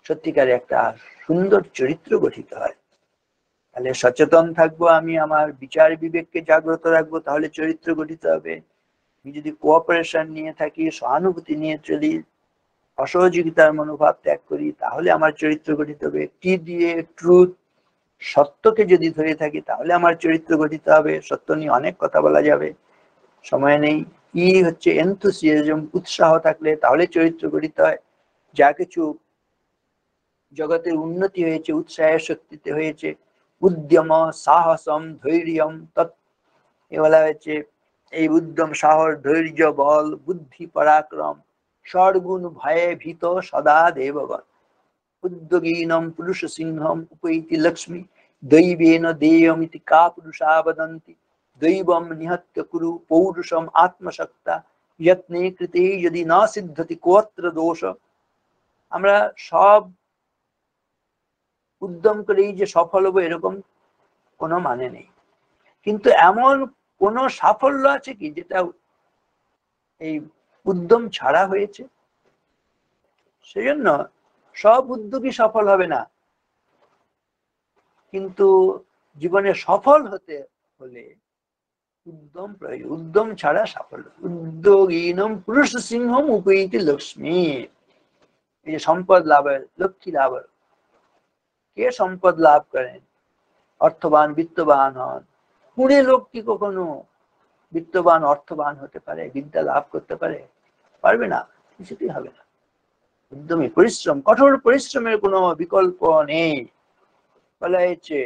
সত্যিকারে একটা সুন্দর চরিত্র গঠিত হয়। তাহলে সচেতন থাকবো আমি, আমার বিচার বিবেককে জাগ্রত রাখবো, তাহলে চরিত্র গঠিত হবে। আমি যদি কোঅপারেশন নিয়ে থাকি, সহানুভূতি নিয়ে চলি, অসহযোগিতার মনোভাব ত্যাগ করি, তাহলে আমার চরিত্র গঠিত হবে। টি দিয়ে ট্রুথ, সত্যকে যদি ধরে থাকি তাহলে আমার চরিত্র গঠিত হবে। সত্য নিয়ে অনেক কথা বলা যাবে, সময় নেই। ই হচ্ছে এনথুসিয়াজম, উৎসাহ থাকলে তাহলে চরিত্র গঠিত হয়। যা কিছু জগতের উন্নতি হয়েছে উৎসাহের শক্তিতে হয়েছে। উদ্যম সাহসম ধৈর্যম তৎ, এ বলা হয়েছে এই উদ্যম, সাহস, ধৈর্য, বল, বুদ্ধি, পরাক্রম, সর্গুণ ভয়ে ভীত সদা দেবগণ। উদ্যোগীনম পুরুষ সিংহম উপৈতি লক্ষ্মী দৈবেন দেয়মিতি কা পুরুষা বদন্তি। দৈবম নিহত্য কুরু পৌরুষম আত্মশক্তা যত্নে কৃতে যদি না সিদ্ধতি কোত্র দোষ। আমরা সব উদ্যম করেই যে সফল হবো এরকম কোনো মানে নেই। কিন্তু এমন কোন সাফল্য আছে কি যেটা এই উদ্যম ছাড়া হয়েছে? সেজন্য সব উদ্যোগই সফল হবে না, কিন্তু জীবনে সফল হতে হলে উদ্যম প্রয়োজন। উদ্যম ছাড়া সাফল্য। উদ্যোগীনম পুরুষ সিংহম উপৈতি লক্ষ্মী। এই যে সম্পদ লাভের, লক্ষ্মী লাভের, কে সম্পদ লাভ করেন? অর্থবান বিত্তবান হন। কুড়ে লোক কি কখনো বিত্তবান অর্থবান হতে পারে, বিদ্যা লাভ করতে পারে? পারবে না, কিছুতেই হবে না। উদ্যমী পরিশ্রম, কঠোর পরিশ্রমের কোনো বিকল্প নেই। বলা হয়েছে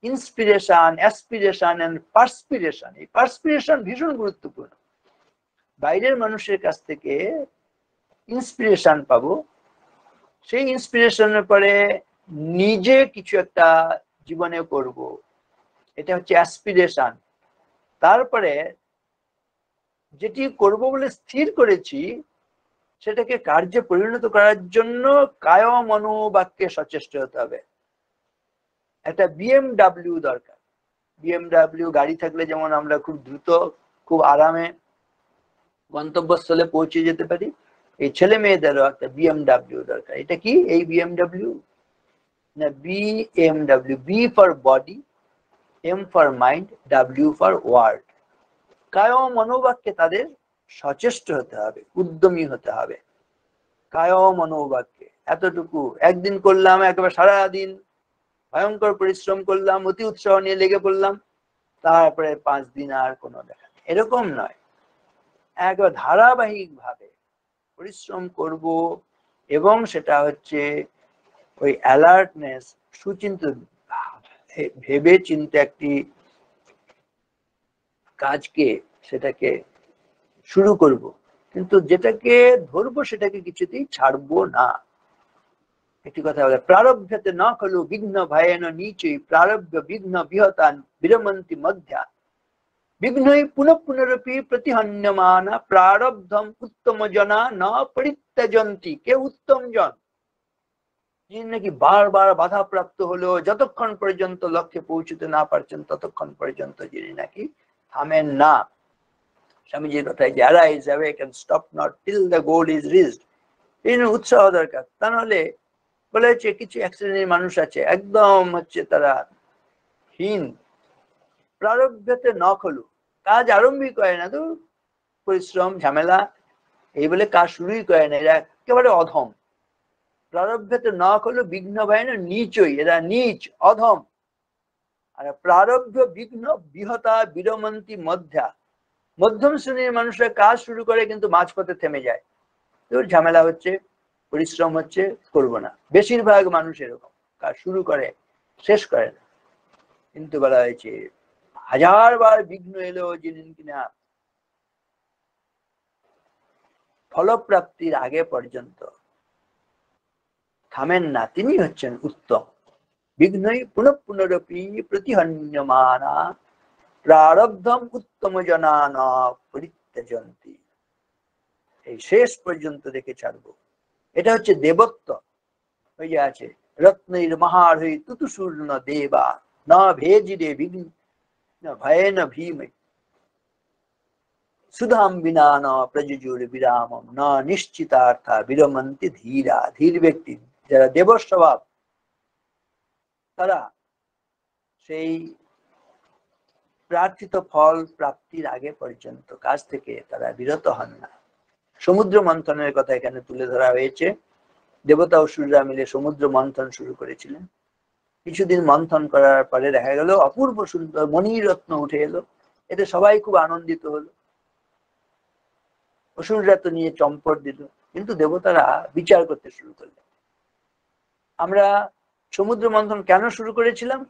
ইন্সপিরেশন, অ্যাসপিরেশন এন্ড পার্সপিরেশন। এই পার্সপিরেশন ভীষণ গুরুত্বপূর্ণ। বাইরের মানুষের কাছ থেকে ইন্সপিরেশন পাবো, সেই ইন্সপিরেশনের পরে নিজে কিছু একটা জীবনে করব, এটা হচ্ছে অ্যাসপিরেশন। তারপরে যেটি করব বলে স্থির করেছি সেটাকে কার্যে পরিণত করার জন্য কায় মনোবাক্যে সচেষ্ট হতে হবে। একটা বিএমডাব্লিউ দরকার। বিএমডাব্লিউ গাড়ি থাকলে যেমন আমরা খুব দ্রুত খুব আরামে গন্তব্যস্থলে পৌঁছে যেতে পারি, এই ছেলে মেয়েদেরও একটা বিএমডাব্লিউ দরকার। এটা কি এই বিএমডাব্লিউ? না, BMW, B for body, M for mind, W for word. কায় মনোবাক্যে তাদের সচেষ্ট হতে হবে, উদ্যমী হতে হবে। কায় মনোবাক্যে এতটুকু একদিন করলাম, একেবারে সারাদিন ভয়ঙ্কর পরিশ্রম করলাম, অতি উৎসাহ নিয়ে লেগে পড়লাম, তারপরে 5 দিন আর কোনো দেখা নেই, এরকম নয়। একবার ধারাবাহিক ভাবে পরিশ্রম করব, এবং সেটা হচ্ছে ওই অ্যালার্টনেস, সুচিন্তিত ভেবে চিন্তে একটি কাজকে সেটাকে শুরু করব, কিন্তু যেটাকে ধরবো সেটাকে কিছুতেই ছাড়বো না। একটি কথা বলে, প্রারব্ধতে না খলু বিঘ্ন ভয়েন নিচই প্রারব্ধ বিঘ্ন বিহতান বিরমন্তি মধ্যা বিঘ্নই পুনঃ পুনরপি প্রতিহন্যমানা প্রারব্ধম উত্তম জনা না পরিত্যজন্তি। কে উত্তম জন? যিনি নাকি বারবার বাধা প্রাপ্ত হলো, যতক্ষণ পর্যন্ত লক্ষ্যে পৌঁছতে না পারছেন ততক্ষণ পর্যন্ত যিনি নাকি থামেন না। স্বামীজির কথায় যে arise, awake and stop not till the goal is reached, এই উৎসাহ দরকার। তা নাহলে বলেছে কিছু এক শ্রেণীর মানুষ আছে একদম হচ্ছে তারা হীন, প্রারব্ধতে ন খলু, কাজ আরম্ভই করে না, তো পরিশ্রম ঝামেলা এই বলে কাজ শুরুই করে না, এরা একেবারে অধম। প্রারব্ধতে ন খলু বিঘ্ন ভয়েন নিচই, এরা নিচ অধম। আর প্রারব্ধ বিঘ্ন বিহতা বিরমন্তি মধ্যা, মধ্যম শ্রেণীর মানুষরা কাজ শুরু করে কিন্তু মাঝপথে থেমে যায়, তোর ঝামেলা হচ্ছে, পরিশ্রম হচ্ছে, করব না। বেশিরভাগ মানুষ এরকম, কাজ শুরু করে শেষ করে না। কিন্তু বলা হয়েছে 1000 বার বিঘ্ন এলো যিনি কিনা ফলপ্রাপ্তির আগে পর্যন্ত থামেন না, তিনি হচ্ছেন উত্তম। বিঘ্নই পুনঃ পুনরপি প্রতিহন্যমানা প্রারব্ধম উত্তম জনা না পরিত্যজন্তি। এই শেষ পর্যন্ত দেখে ছাড়বো, এটা হচ্ছে দেবত্ব। ওই যে আছে, রত্নৈর মহারৈ তুতুসূর্ণ দেবা না ভেজিরে বিঘ্ন ভয়েন ভীমৈ সুধাম বিনা ন প্রযুজুর বিরামম না নিশ্চিতার্থা বিরমন্তি ধীরা। ধীর ব্যক্তি যারা দেব স্বভাব, তারা সেই প্রার্থিত ফল প্রাপ্তির আগে পর্যন্ত কাজ থেকে তারা বিরত হন না। সমুদ্র মন্থনের কথা এখানে তুলে ধরা হয়েছে। দেবতা অসুররা মিলে সমুদ্র মন্থন শুরু করেছিলেন। কিছুদিন মন্থন করার পরে দেখা গেল অপূর্ব সুন্দর মণিরত্ন উঠে এলো, এতে সবাই খুব আনন্দিত হলো। অসুররা তো নিয়ে চম্পট দিল, কিন্তু দেবতারা বিচার করতে শুরু করলেন। আমরা সমুদ্র মন্থন কেন শুরু করেছিলাম?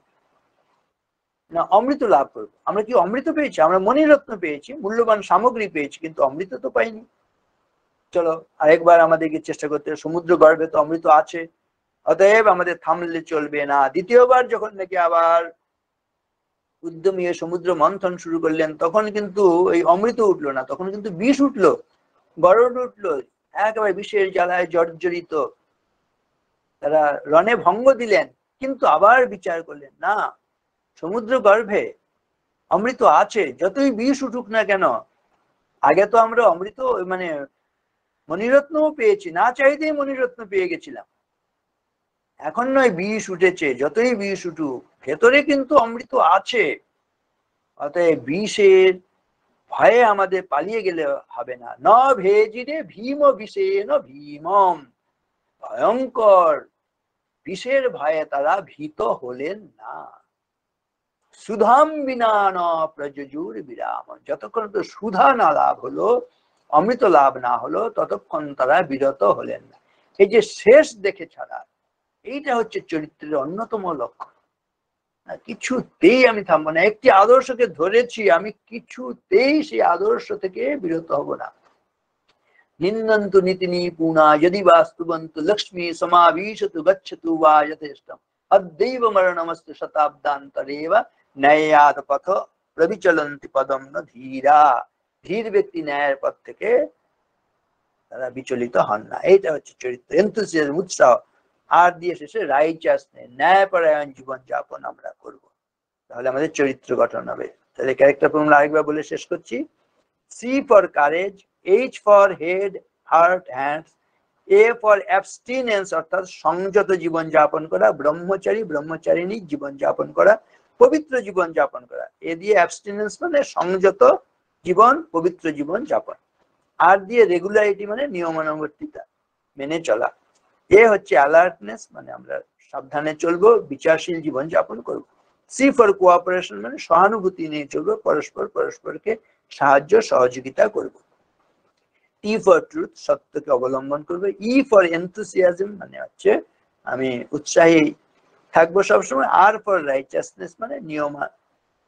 না অমৃত লাভ করবো। আমরা কি অমৃত পেয়েছি? আমরা মণিরত্ন পেয়েছি, মূল্যবান সামগ্রী পেয়েছি, কিন্তু অমৃত তো পাইনি। চলো আরেকবার আমাদেরকে চেষ্টা করতে, সমুদ্র গর্ভে তো অমৃত আছে, অতএব আমাদের থামলে চলবে না। দ্বিতীয়বার যখন নাকি আবার উদ্যমী সমুদ্র মন্থন শুরু করলেন, তখন কিন্তু এই অমৃত উঠলো না, তখন কিন্তু বিষ উঠলো, গরড উঠলো, একেবারে বিষের জ্বালায় জর্জরিত। তারা রণে ভঙ্গ দিলেন, কিন্তু আবার বিচার করলেন, না সমুদ্র গর্ভে অমৃত আছে, যতই বিষ উঠুক না কেন। আগে তো আমরা অমৃত মানে মণিরত্নও পেয়েছি, না চাইতেই মণিরত্ন পেয়ে গেছিলাম। এখন নয় বিষ উঠেছে, যতই বিষ উঠুক ভেতরে কিন্তু অমৃত আছে। অতএব বিষের ভয়ে আমাদের পালিয়ে গেলে হবে না। ন ভেজিরে ভীম বিষেন ভীমম, ভয়ঙ্কর বিষের ভয়ে তারা ভীত হলেন না। সুধাম বিনা ন প্রযুজুর বিরাম, যতক্ষণ তো সুধা না লাভ হলো, অমৃত লাভ না হলো, ততক্ষণ তারা বিরত হলেন না। এই যে শেষ দেখে ছাড়া, এইটা হচ্ছে চরিত্রের অন্যতম লক্ষণ। কিছুতেই আমি থামবো না, একটি আদর্শকে ধরেছি, আমি কিছুতেই সেই আদর্শ থেকে বিরত হব না। নিন্দন্তু নীতিনি পুনা যদি বাস্তুবন্তু লক্ষ্মী সমাবিশতু গচ্ছতু বা যথেষ্টম অদ্যৈব মরণমস্তু শতাব্দান্তরেব ন্যায়াত পথ প্রবিচলন্তি পদম ন ধীরা। ধীর ব্যক্তি ন্যায়ের পথ থেকে তারা বিচলিত হন না। এইটা হচ্ছে চরিত্র, এনথুসিয়াজম, উৎসাহ। আর দিয়ে শেষে রাইচাসনেস, ন্যায়পরায়ণ জীবন যাপন আমরা করব, তাহলে আমাদের চরিত্র গঠন হবে। তাহলে ক্যারেক্টার ফর্মুলা আরেকবার বলে শেষ করছি। C for courage, H for head, heart, hands, A for abstinence অর্থাৎ সংযত জীবন যাপন করা, ব্রহ্মচারী ব্রহ্মচারিণী জীবন যাপন করা, পবিত্র জীবন যাপন করা। এ দিয়ে অ্যাবস্টিনেন্স মানে সংযত জীবন, পবিত্র জীবন যাপন। আর দিয়ে রেগুলারিটি মানে নিয়মানুবর্তিতা, মেনে চলা। এ হচ্ছে অ্যালার্টনেস মানে আমরা সাবধানে চলবো, বিচারশীল জীবন যাপন করব। সি ফর কোঅপারেশন মানে সহানুভূতি নিয়ে চলবো, পরস্পরকে সাহায্য সহযোগিতা করব। টি ফর ট্রুথ, সত্যকে অবলম্বন করবে। ই ফর এনথুসিয়াজম মানে হচ্ছে আমি উৎসাহী থাকবো সবসময়। আর ফর রাইচাসনেস মানে নিয়ম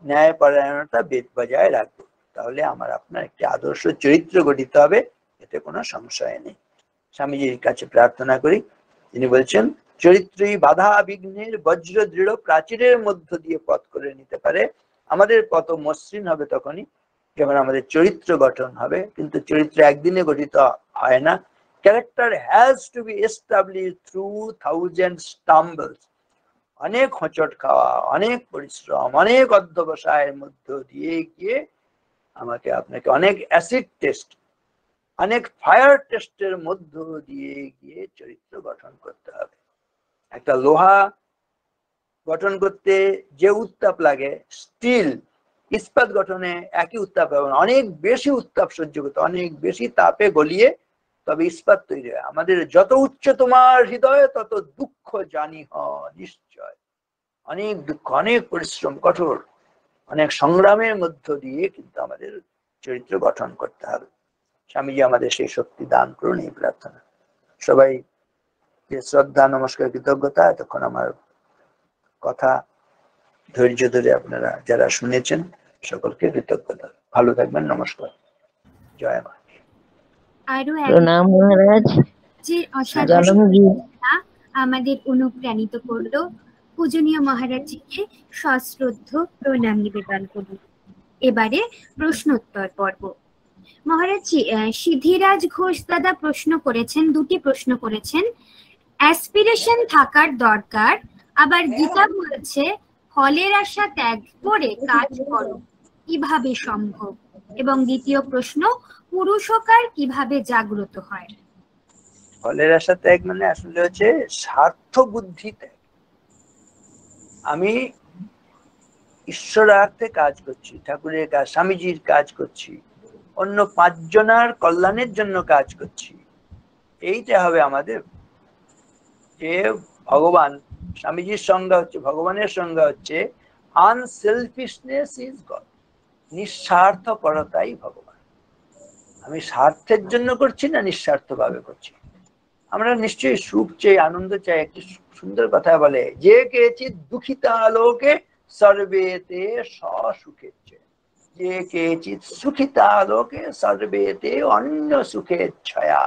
ন্যায়পরায়ণতা বজায় রাখবো। তাহলে আমার আপনার একটি আদর্শ চরিত্র গঠিত হবে, এতে কোনো সংশয় নেই। স্বামীজির কাছে প্রার্থনা করি। তিনি বলছেন, চরিত্রই বাধা বিঘ্নের বজ্র দৃঢ় প্রাচীরের মধ্য দিয়ে পথ করে নিতে পারে। আমাদের পথ মসৃণ হবে তখনই যখন আমাদের চরিত্র গঠন হবে, কিন্তু চরিত্র একদিনে গঠিত হয় না। Character has to be established through thousand stumbles, অনেক হোঁচট খাওয়া, অনেক পরিশ্রম, অনেক অধ্যবসায়ের মধ্য দিয়ে গিয়ে আমাকে আপনাকে অনেক অ্যাসিড টেস্ট, অনেক ফায়ার টেস্টের মধ্য দিয়ে গিয়ে চরিত্র গঠন করতে হবে। একটা লোহা গঠন করতে যে উত্তাপ লাগে, স্টিল ইস্পাত গঠনে একই উত্তাপ হবে না, অনেক বেশি উত্তাপ সহ্য করতে, অনেক বেশি তাপে গলিয়ে তবে ইস্পাত তৈরি হয়। আমাদের যত উচ্চ তোমার হৃদয়ে তত দুঃখ জানি হ নিশ্চয়। অনেক দুঃখ, অনেক পরিশ্রম, কঠোর অনেক সংগ্রামের মধ্য দিয়ে কিন্তু আমাদের চরিত্র গঠন করতে হবে। স্বামীজি আমাদের সেই শক্তি দান করুন, এই প্রার্থনা। সবাই শ্রদ্ধা, নমস্কার, কৃতজ্ঞতা। এতক্ষণ আমার কথা ধৈর্য ধরে আপনারা যারা শুনেছেন সকলকে কৃতজ্ঞতা। ভালো থাকবেন, নমস্কার, জয় মা। প্রণাম মহারাজ। যে অসাধারণ আমাদের অনুপ্রাণিত করলো, পূজনীয় মহারাজজিকে সশ্রদ্ধ প্রণাম নিবেদন করুন। এবারে প্রশ্নোত্তর পর্ব। মহারাজজি, সিদ্ধিরাজ ঘোষ দাদা প্রশ্ন করেছেন, দুটি প্রশ্ন করেছেন। অ্যাসপিরেশন থাকার দরকার, আবার গীতা বলছে ফলের আশা ত্যাগ করে কাজ করো, কিভাবে সম্ভব? এবং দ্বিতীয় প্রশ্ন, পুরুষকার কিভাবে জাগ্রত হয়? ফলের আশা ত্যাগ মানে আসলে হচ্ছে স্বার্থ বুদ্ধি ত্যাগ। আমি ঈশ্বরার্থে কাজ করছি, ঠাকুরের কাজ, স্বামীজির কাজ করছি, অন্য 5 জনের কল্যাণের জন্য কাজ করছি। এইটা হবে আমাদের যে ভগবান, স্বামীজির সংজ্ঞা হচ্ছে, ভগবানের সংজ্ঞা হচ্ছে আনসেলফিশনেস ইজ গড, নিঃস্বার্থপরতাই ভগবান। আমি স্বার্থের জন্য করছি না, নিঃস্বার্থ ভাবে করছি। আমরা নিশ্চয়ই সুখ চাই, আনন্দ চাই। একটি সুন্দর কথা বলে, যে কেচিৎ দুঃখিতা লোকে সর্বেতে সুখেচ্ছ, যে কেচিৎ সুখিতা লোকে সর্বেতে অন্য সুখেচ্ছয়া।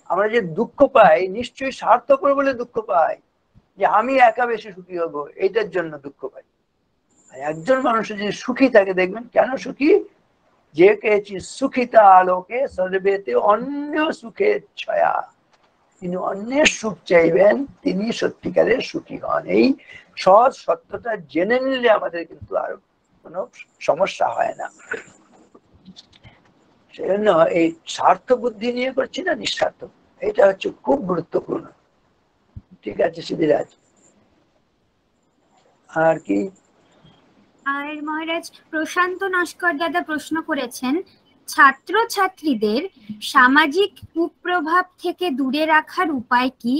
আমরা যে দুঃখ পাই নিশ্চয়ই স্বার্থপর বলে দুঃখ পাই, যে আমি একা বেশি সুখী হব এইটার জন্য দুঃখ পাই। একজন মানুষ যদি সুখী থাকে দেখবেন কেন সুখী, যে কেচিৎ সুখিতা লোকে সর্বেতে অন্য সুখেচ্ছয়া, তিনি অন্যের সুখ চাইবেন, তিনি সত্যিকারের সুখী হন। এই সহজ সত্যটা জেনে নিলে আমাদের কিন্তু আর কোনো সমস্যা হয় না। সেজন্য এই স্বার্থ বুদ্ধি নিয়ে করছি না, নিঃস্বার্থ, এটা হচ্ছে খুব গুরুত্বপূর্ণ। ঠিক আছে সিদ্ধিরাজ, আর কি? আর মহারাজ, প্রশান্ত নস্কর দাদা প্রশ্ন করেছেন, ছাত্রছাত্রীদের সামাজিক কুপ্রভাব থেকে দূরে রাখার উপায় কি?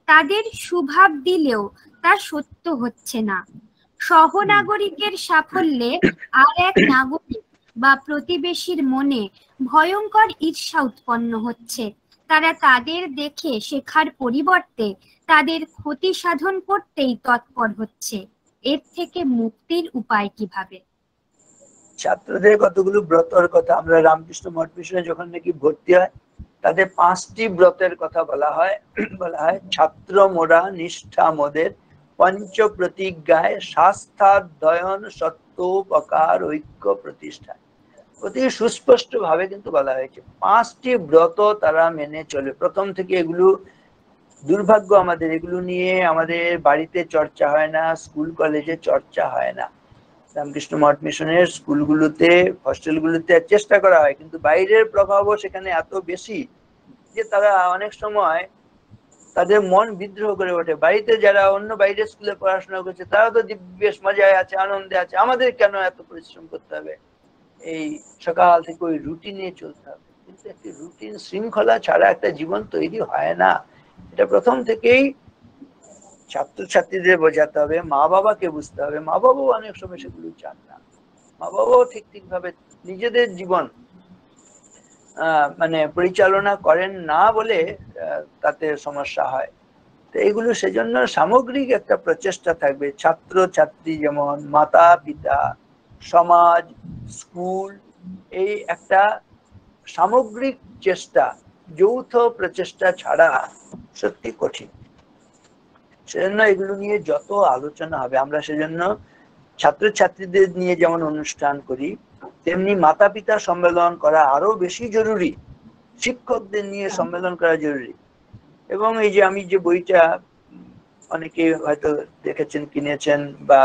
তাদের সুভাব দিলেও তা সত্য হচ্ছে না। সহনাগরিকের সাফল্যে আর এক নাগরিক বা প্রতিবেশীর মনে ভয়ঙ্কর ঈর্ষা উৎপন্ন হচ্ছে। তারা তাদের দেখে শেখার পরিবর্তে তাদের ক্ষতি সাধন করতেই তৎপর হচ্ছে। এর থেকে মুক্তির উপায় কিভাবে? ছাত্রদের কতগুলো ব্রতর কথা আমরা রামকৃষ্ণ মঠ মিশনে যখন নাকি ভর্তি হয়, তাদের 5টি ব্রতের কথা বলা হয় ছাত্র মোরা নিষ্ঠা মোদের পঞ্চ প্রতিজ্ঞায় শাস্ত্রাধ্যয়ন সত্যোপকার ঐক্য প্রতিষ্ঠা। অতি সুস্পষ্ট ভাবে কিন্তু বলা হয়েছে 5টি ব্রত তারা মেনে চলে। প্রথম থেকে এগুলো দুর্ভাগ্য আমাদের, এগুলো নিয়ে আমাদের বাড়িতে চর্চা হয় না, স্কুল কলেজে চর্চা হয় না। রামকৃষ্ণ মঠ মিশনের স্কুলগুলোতে, হস্টেলগুলোতে চেষ্টা করা হয়, কিন্তু বাইরের প্রভাবও সেখানে এত বেশি যে তারা অনেক সময় তাদের মন বিদ্রোহ করে ওঠে। বাড়িতে যারা অন্য বাইরের স্কুলে পড়াশোনা করছে তারা তো বেশ মজায় আছে, আনন্দে আছে, আমাদের কেন এত পরিশ্রম করতে হবে, এই সকাল থেকে ওই রুটিনে চলতে হবে। কিন্তু একটি রুটিন শৃঙ্খলা ছাড়া একটা জীবন তৈরি হয় না। এটা প্রথম থেকেই ছাত্রছাত্রীদের বোঝাতে হবে, মা বাবাকে বুঝতে হবে। মা বাবাও অনেক সময় সেগুলো চান না, মা বাবাও ঠিক ভাবে নিজেদের জীবন মানে পরিচালনা করেন না বলে তাতে সমস্যা হয়। তো এইগুলো সেজন্য সামগ্রিক একটা প্রচেষ্টা থাকবে, ছাত্র ছাত্রী যেমন, মাতা পিতা, সমাজ, স্কুল, এই একটা সামগ্রিক চেষ্টা, যৌথ প্রচেষ্টা ছাড়া সত্যি কঠিন। সেজন্য এগুলো নিয়ে যত আলোচনা হবে, আমরা সেজন্য ছাত্রছাত্রীদের নিয়ে যেমন অনুষ্ঠান করি, তেমনি মাতা পিতা সম্মেলন করা আরো বেশি জরুরি, শিক্ষকদের নিয়ে সম্মেলন করা জরুরি। এবং এই যে আমি যে বইটা অনেকে হয়তো দেখেছেন, কিনেছেন বা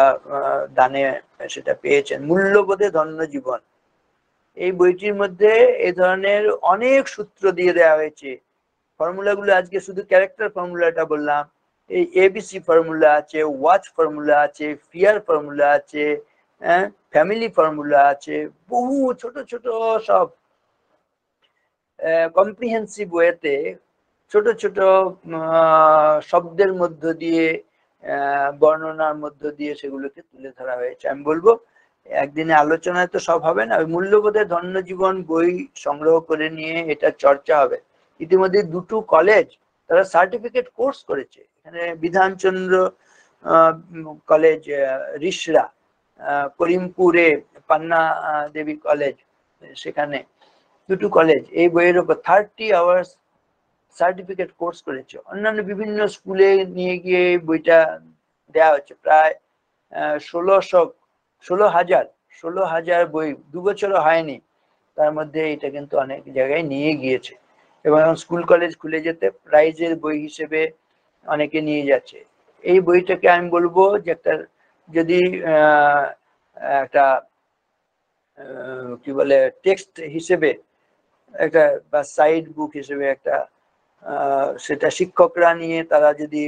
দানে সেটা পেয়েছেন, মূল্যবোধে ধন্য জীবন, এই বইটির মধ্যে এই ধরনের অনেক সূত্র দিয়ে দেওয়া হয়েছে। ফর্মুলাগুলো আজকে শুধু ক্যারেক্টার ফর্মুলাটা বললাম, এই এবিসি ফর্মুলা আছে, ওয়াচ ফর্মুলা আছে, ফিয়ার ফর্মুলা আছে, ফ্যামিলি ফর্মুলা আছে, বহু ছোট ছোট সব কম্প্রিহেন্সিভ ওয়েতে ছোট ছোট শব্দের মধ্য দিয়ে, বর্ণনার মধ্য দিয়ে সেগুলোকে তুলে ধরা হয়েছে। আমি বলবো একদিনে আলোচনায় তো সব হবে না, ওই মূল্যবোধের ধন্য জীবন বই সংগ্রহ করে নিয়ে এটা চর্চা হবে। ইতিমধ্যে 2টো কলেজ তারা সার্টিফিকেট কোর্স করেছে, এখানে বিধানচন্দ্র কলেজ রিসরা, করিমপুরে পান্না দেবী কলেজ, সেখানে 2টো কলেজ এই বইয়ের উপর 30 আওয়ার্স সার্টিফিকেট কোর্স করেছে। অন্যান্য বিভিন্ন স্কুলে নিয়ে গিয়ে বইটা দেওয়া হচ্ছে, প্রায় 16,000 বই, 2 বছরও হয়নি, তার মধ্যে এটা কিন্তু অনেক জায়গায় নিয়ে গিয়েছে। এবং স্কুল কলেজ খুলে যেতে প্রাইজের বই হিসেবে অনেকে নিয়ে যাচ্ছে। এই বইটাকে আমি বলবো যে একটা, যদি একটা কি বলে টেক্সট হিসেবে একটা বা সাইড বুক হিসেবে একটা, সেটা শিক্ষকরা নিয়ে তারা যদি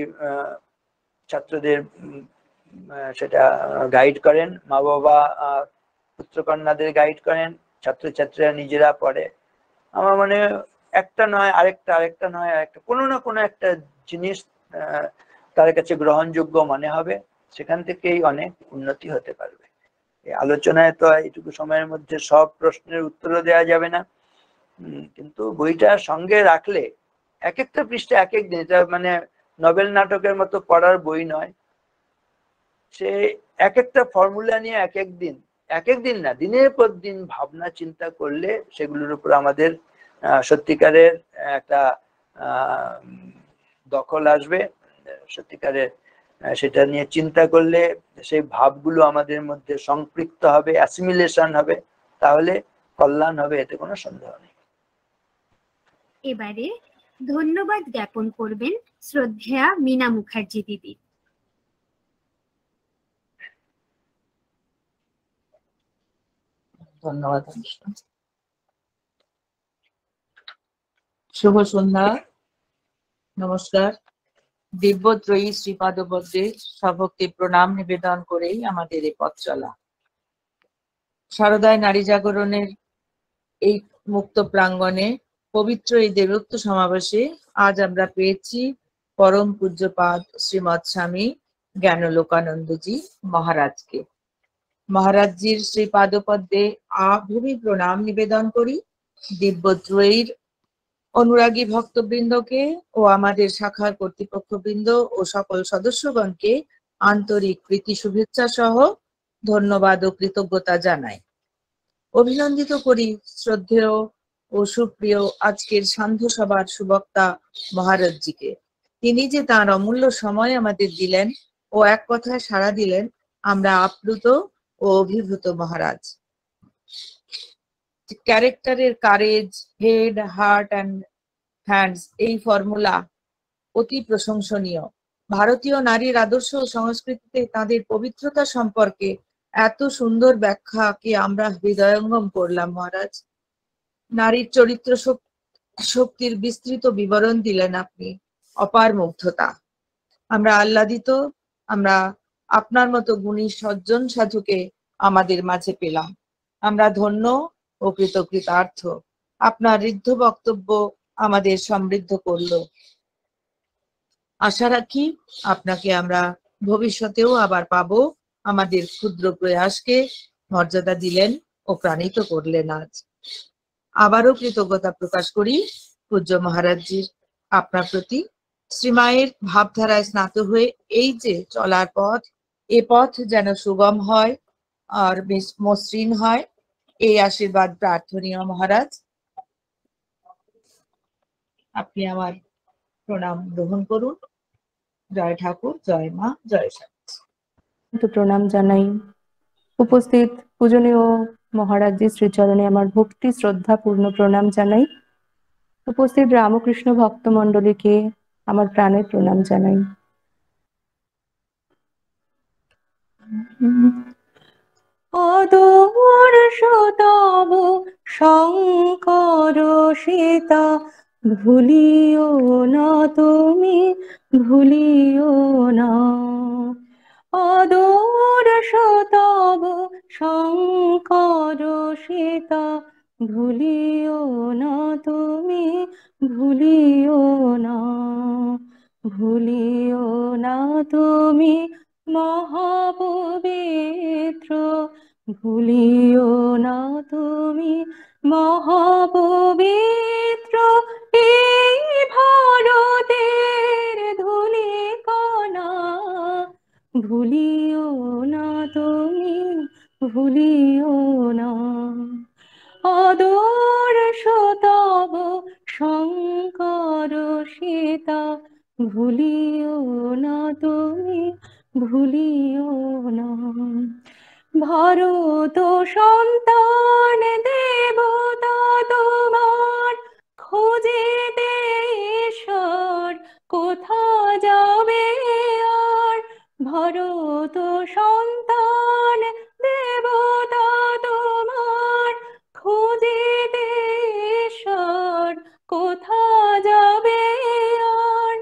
ছাত্রদের সেটা গাইড করেন, মা বাবা পুত্রকন্যাদের গাইড করেন, ছাত্রছাত্রীরা নিজেরা পড়ে, আমার মনে একটা নয় আরেকটা, আরেকটা নয় আরেকটা, কোনো না কোনো একটা জিনিস তার কাছে গ্রহণযোগ্য মনে হবে, সেখান থেকেই অনেক উন্নতি হতে পারবে। এই আলোচনায় তো এইটুকু সময়ের মধ্যে সব প্রশ্নের উত্তরও দেওয়া যাবে না, কিন্তু বইটা সঙ্গে রাখলে এক একটা পৃষ্ঠা এক এক দিন, এটা মানে নভেল নাটকের মতো পড়ার বই নয়, সে এক একটা ফর্মুলা নিয়ে এক এক দিন না, দিনের পর দিন ভাবনা চিন্তা করলে সেগুলোর উপর আমাদের সত্যিকারের একটা দখল আসবে, সত্যিকারের সেটা নিয়ে চিন্তা করলে সেই ভাবগুলো আমাদের মধ্যে সম্পৃক্ত হবে, অ্যাসিমিলেশন হবে, তাহলে কল্যাণ হবে, এতে কোনো সন্দেহ নেই। এবারে ধন্যবাদ জ্ঞাপন করবেন শ্রদ্ধেয়া মীনা মুখার্জি দিদি। ধন্যবাদ। শুভ সন্ধ্যা, নমস্কার। দিব্যত্রয়ী শ্রীপাদপদ্মে সভক্তি প্রণাম নিবেদন করেই আমাদের এই পথ চলা। শারদায় নারী জাগরণের এই মুক্ত প্রাঙ্গণে পবিত্র এই দেবোক্ত সমাবেশে আজ আমরা পেয়েছি পরম পূজ্যপাদ শ্রীমৎ স্বামী জ্ঞানলোকানন্দজি মহারাজকে। মহারাজজির শ্রীপাদপদ্মে আভূমি প্রণাম নিবেদন করি। দিব্যত্রয়ীর অনুরাগী ভক্তবৃন্দকে ও আমাদের শাখার কর্তৃপক্ষবৃন্দ ও সকল সদস্যগণকে আন্তরিক প্রীতি শুভেচ্ছা সহ ধন্যবাদ ও কৃতজ্ঞতা জানাই। অভিনন্দিত করি শ্রদ্ধেয় ও সুপ্রিয় আজকের সান্ধ্য সভার সুবক্তা মহারাজজিকে। তিনি যে তার অমূল্য সময় আমাদের দিলেন ও এক কথায় সাড়া দিলেন, আমরা আপ্লুত ও অভিভূত মহারাজ। ক্যারেক্টারের courage, head, heart and hands, এই ফর্মুলা অতি প্রশংসনীয়। ভারতীয় নারীর আদর্শ ও সংস্কৃতিতে তাদের পবিত্রতা সম্পর্কে এত সুন্দর ব্যাখ্যাকে আমরা হৃদয়ঙ্গম করলাম মহারাজ। নারীর চরিত্র শক্তির বিস্তৃত বিবরণ দিলেন আপনি, অপার মুগ্ধতা। আমরা আহ্লাদিত, আমরা আপনার মতো গুণী সজ্জন সাধুকে আমাদের মাঝে পেলাম। আমরা ধন্য ও কৃতকৃতার্থ। আপনার ঋদ্ধ বক্তব্য আমাদের সমৃদ্ধ করলো। আশা রাখি আপনাকে আমরা ভবিষ্যতেও আবার পাবো। আমাদের ক্ষুদ্র প্রয়াসকে মর্যাদা দিলেন ও প্রাণিত করলেন আজ। আবারও কৃতজ্ঞতা প্রকাশ করি পূজ্য মহারাজজির আপনার প্রতি। শ্রীমায়ের ভাবধারায় স্নাত হয়ে এই যে চলার পথ, এ পথ যেন সুগম হয় আর মসৃণ হয়, এই আশীর্বাদ প্রার্থনীয় মহারাজ। আপনি আমার প্রণাম গ্রহণ করুন। জয় ঠাকুর, জয় মা, জয় স্বামী। তো প্রণাম জানাই। উপস্থিত পূজনীয় মহারাজজির শ্রীচরণে আমার ভক্তি শ্রদ্ধা পূর্ণ প্রণাম জানাই। উপস্থিত রামকৃষ্ণ ভক্ত মণ্ডলীকে আমার প্রাণের প্রণাম জানাই। আদর্শ তব শঙ্কর সীতা, ভুলিও না তুমি, ভুলিও না। আদর্শ তব শঙ্কর সীতা, ভুলিও না তুমি, ভুলিও না। ভুলিও না তুমি মহাপবিত্র, ভুলিও না তুমি মহাপবিত্র। এই ভারতের ধূলিকণা, ভুলিও না তুমি, ভুলিও না। আদর্শ তব শঙ্কর সীতা, ভুলিও না তুমি, ভুলিও না। ভারত সন্তান দেবতা তোমার, খোঁজেতে ঈশ্বর কোথা যাবে আর। ভারত সন্তান দেবতা তোমার, খোঁজেতে ঈশ্বর কোথা যাবে আর।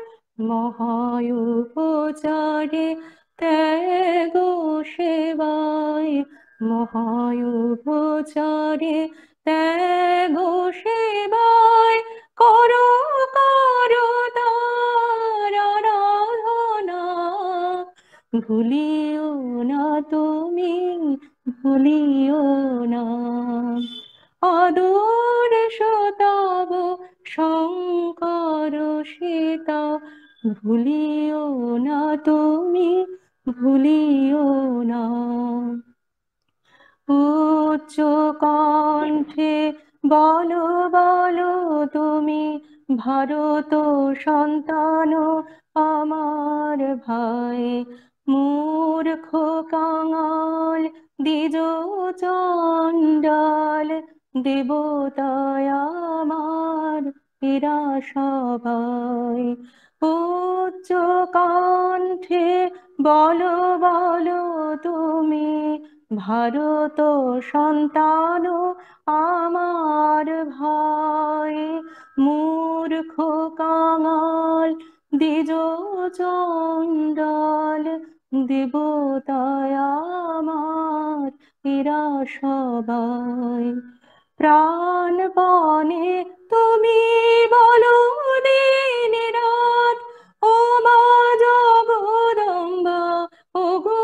মহায়ুপচারে ত্যাগ সেবায়, মহায়ুপচারে ত্যাগ সেবায়, করো করো তার আরাধনা। ভুলিও না তুমি, ভুলিও না। আদর্শ তব শঙ্কর সীতা, ভুলিও না তুমি, ভুলিও না। উচ্চ কণ্ঠে বলো বলো তুমি, ভারত সন্তান আমার ভাই। মূর্খ কাঙাল দ্বিজ চণ্ডাল, দেবতায় আমার এরা সবাই। উচ্চ কণ্ঠে বলো বলো তুমি, ভারত সন্তান আমার ভাই। মূর্খ কাঙাল দ্বিজ চণ্ডাল, দেবতায় আমার এরা সবাই। প্রাণপণে তুমি বলো দিন রাত, ও মা জগদম্বা, ও গো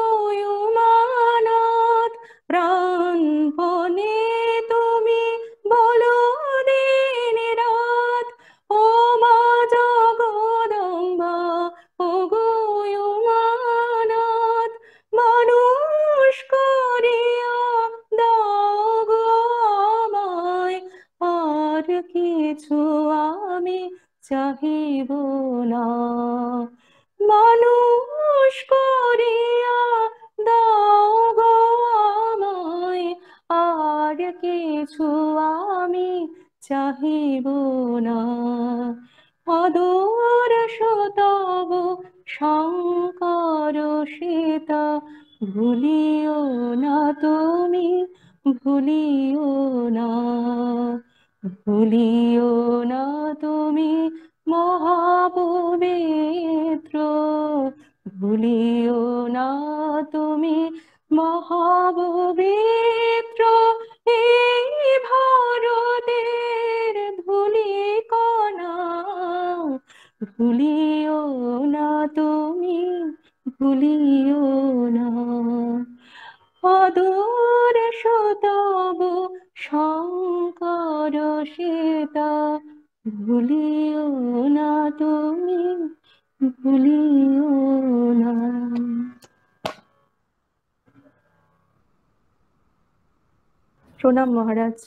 উমানাথ। প্রাণপণে তুমি বলো দিন রাত, ও মা জগদম্বা, ও গো উমানাথ। মানুষ করিয়া দাও গো আমায়, আর ভুলিও না তুমি, ভুলিও না, ভুলিও না তুমি মহাপবিত্র, ভুলিও না তুমি মহাপবিত্র এই ভারতের ধূলিকণা, ভুলিও না তুমি, ভুলিও না। আদর্শ তব শঙ্কর সীতা, ভুলিও না তুমি, ভুলিও না। প্রণাম মহারাজ।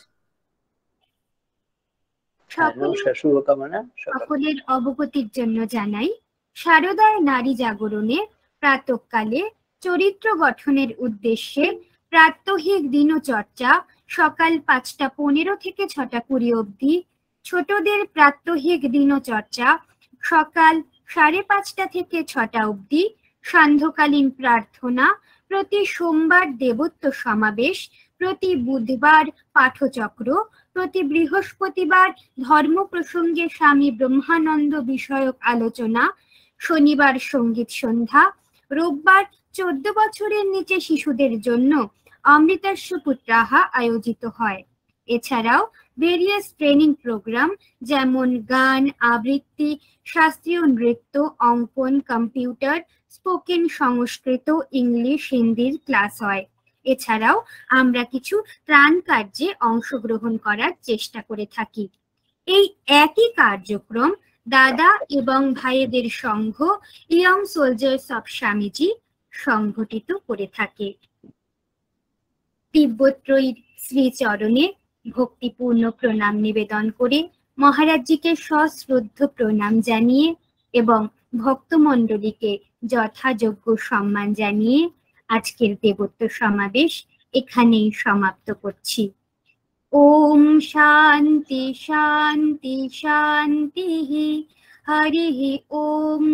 নমস্কার, শুভকামনা। সকলের অবগতির জন্য জানাই, শারদার নারী জাগরণে প্রাতঃকালে চরিত্র গঠনের উদ্দেশ্যে প্রাত্যহিক দিনচর্চা সকাল 5:15 থেকে 6:20 অবধি, ছোটদের প্রাত্যহিক দিনচর্চা সকাল 5:30 থেকে 6টা অবধি, সান্ধ্যকালীন প্রার্থনা, প্রতি সোমবার দেবত্ব সমাবেশ, প্রতি বুধবার পাঠচক্র, প্রতি বৃহস্পতিবার ধর্ম প্রসঙ্গে স্বামী ব্রহ্মানন্দ বিষয়ক আলোচনা, শনিবার সঙ্গীত সন্ধ্যা, রোববার 14 বছরের নিচে শিশুদের জন্য অমৃতাস্য পুত্রাহা আয়োজিত হয়। এছাড়াও ভেরিয়াস ট্রেনিং প্রোগ্রাম যেমন গান, আবৃত্তি, শাস্ত্রীয় নৃত্য, অঙ্কন, কম্পিউটার, স্পোকেন সংস্কৃত, ইংলিশ, হিন্দির ক্লাস হয়। এছাড়াও আমরা কিছু ত্রাণ কার্যে অংশগ্রহণ করার চেষ্টা করে থাকি। এই একই কার্যক্রম দাদা এবং ভাইদের সংঘ ইয়ং সোলজার্স অফ স্বামীজি সংগঠিত করে থাকে। তিব্বত্রয়ীর শ্রীচরণে ভক্তিপূর্ণ প্রণাম নিবেদন করে, মহারাজজিকে সশ্রদ্ধ প্রণাম জানিয়ে এবং ভক্তমণ্ডলীকে যথাযোগ্য সম্মান জানিয়ে আজকের দেবত্ব সমাবেশ এখানেই সমাপ্ত করছি। ওম শান্তি শান্তি শান্তি। হরি ওম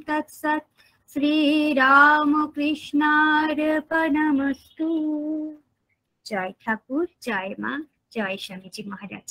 তৎসৎ। শ্রীরামকৃষ্ণার্পণমস্তু। জয় ঠাকুর, জয় মা, জয় স্বামীজি মহারাজ।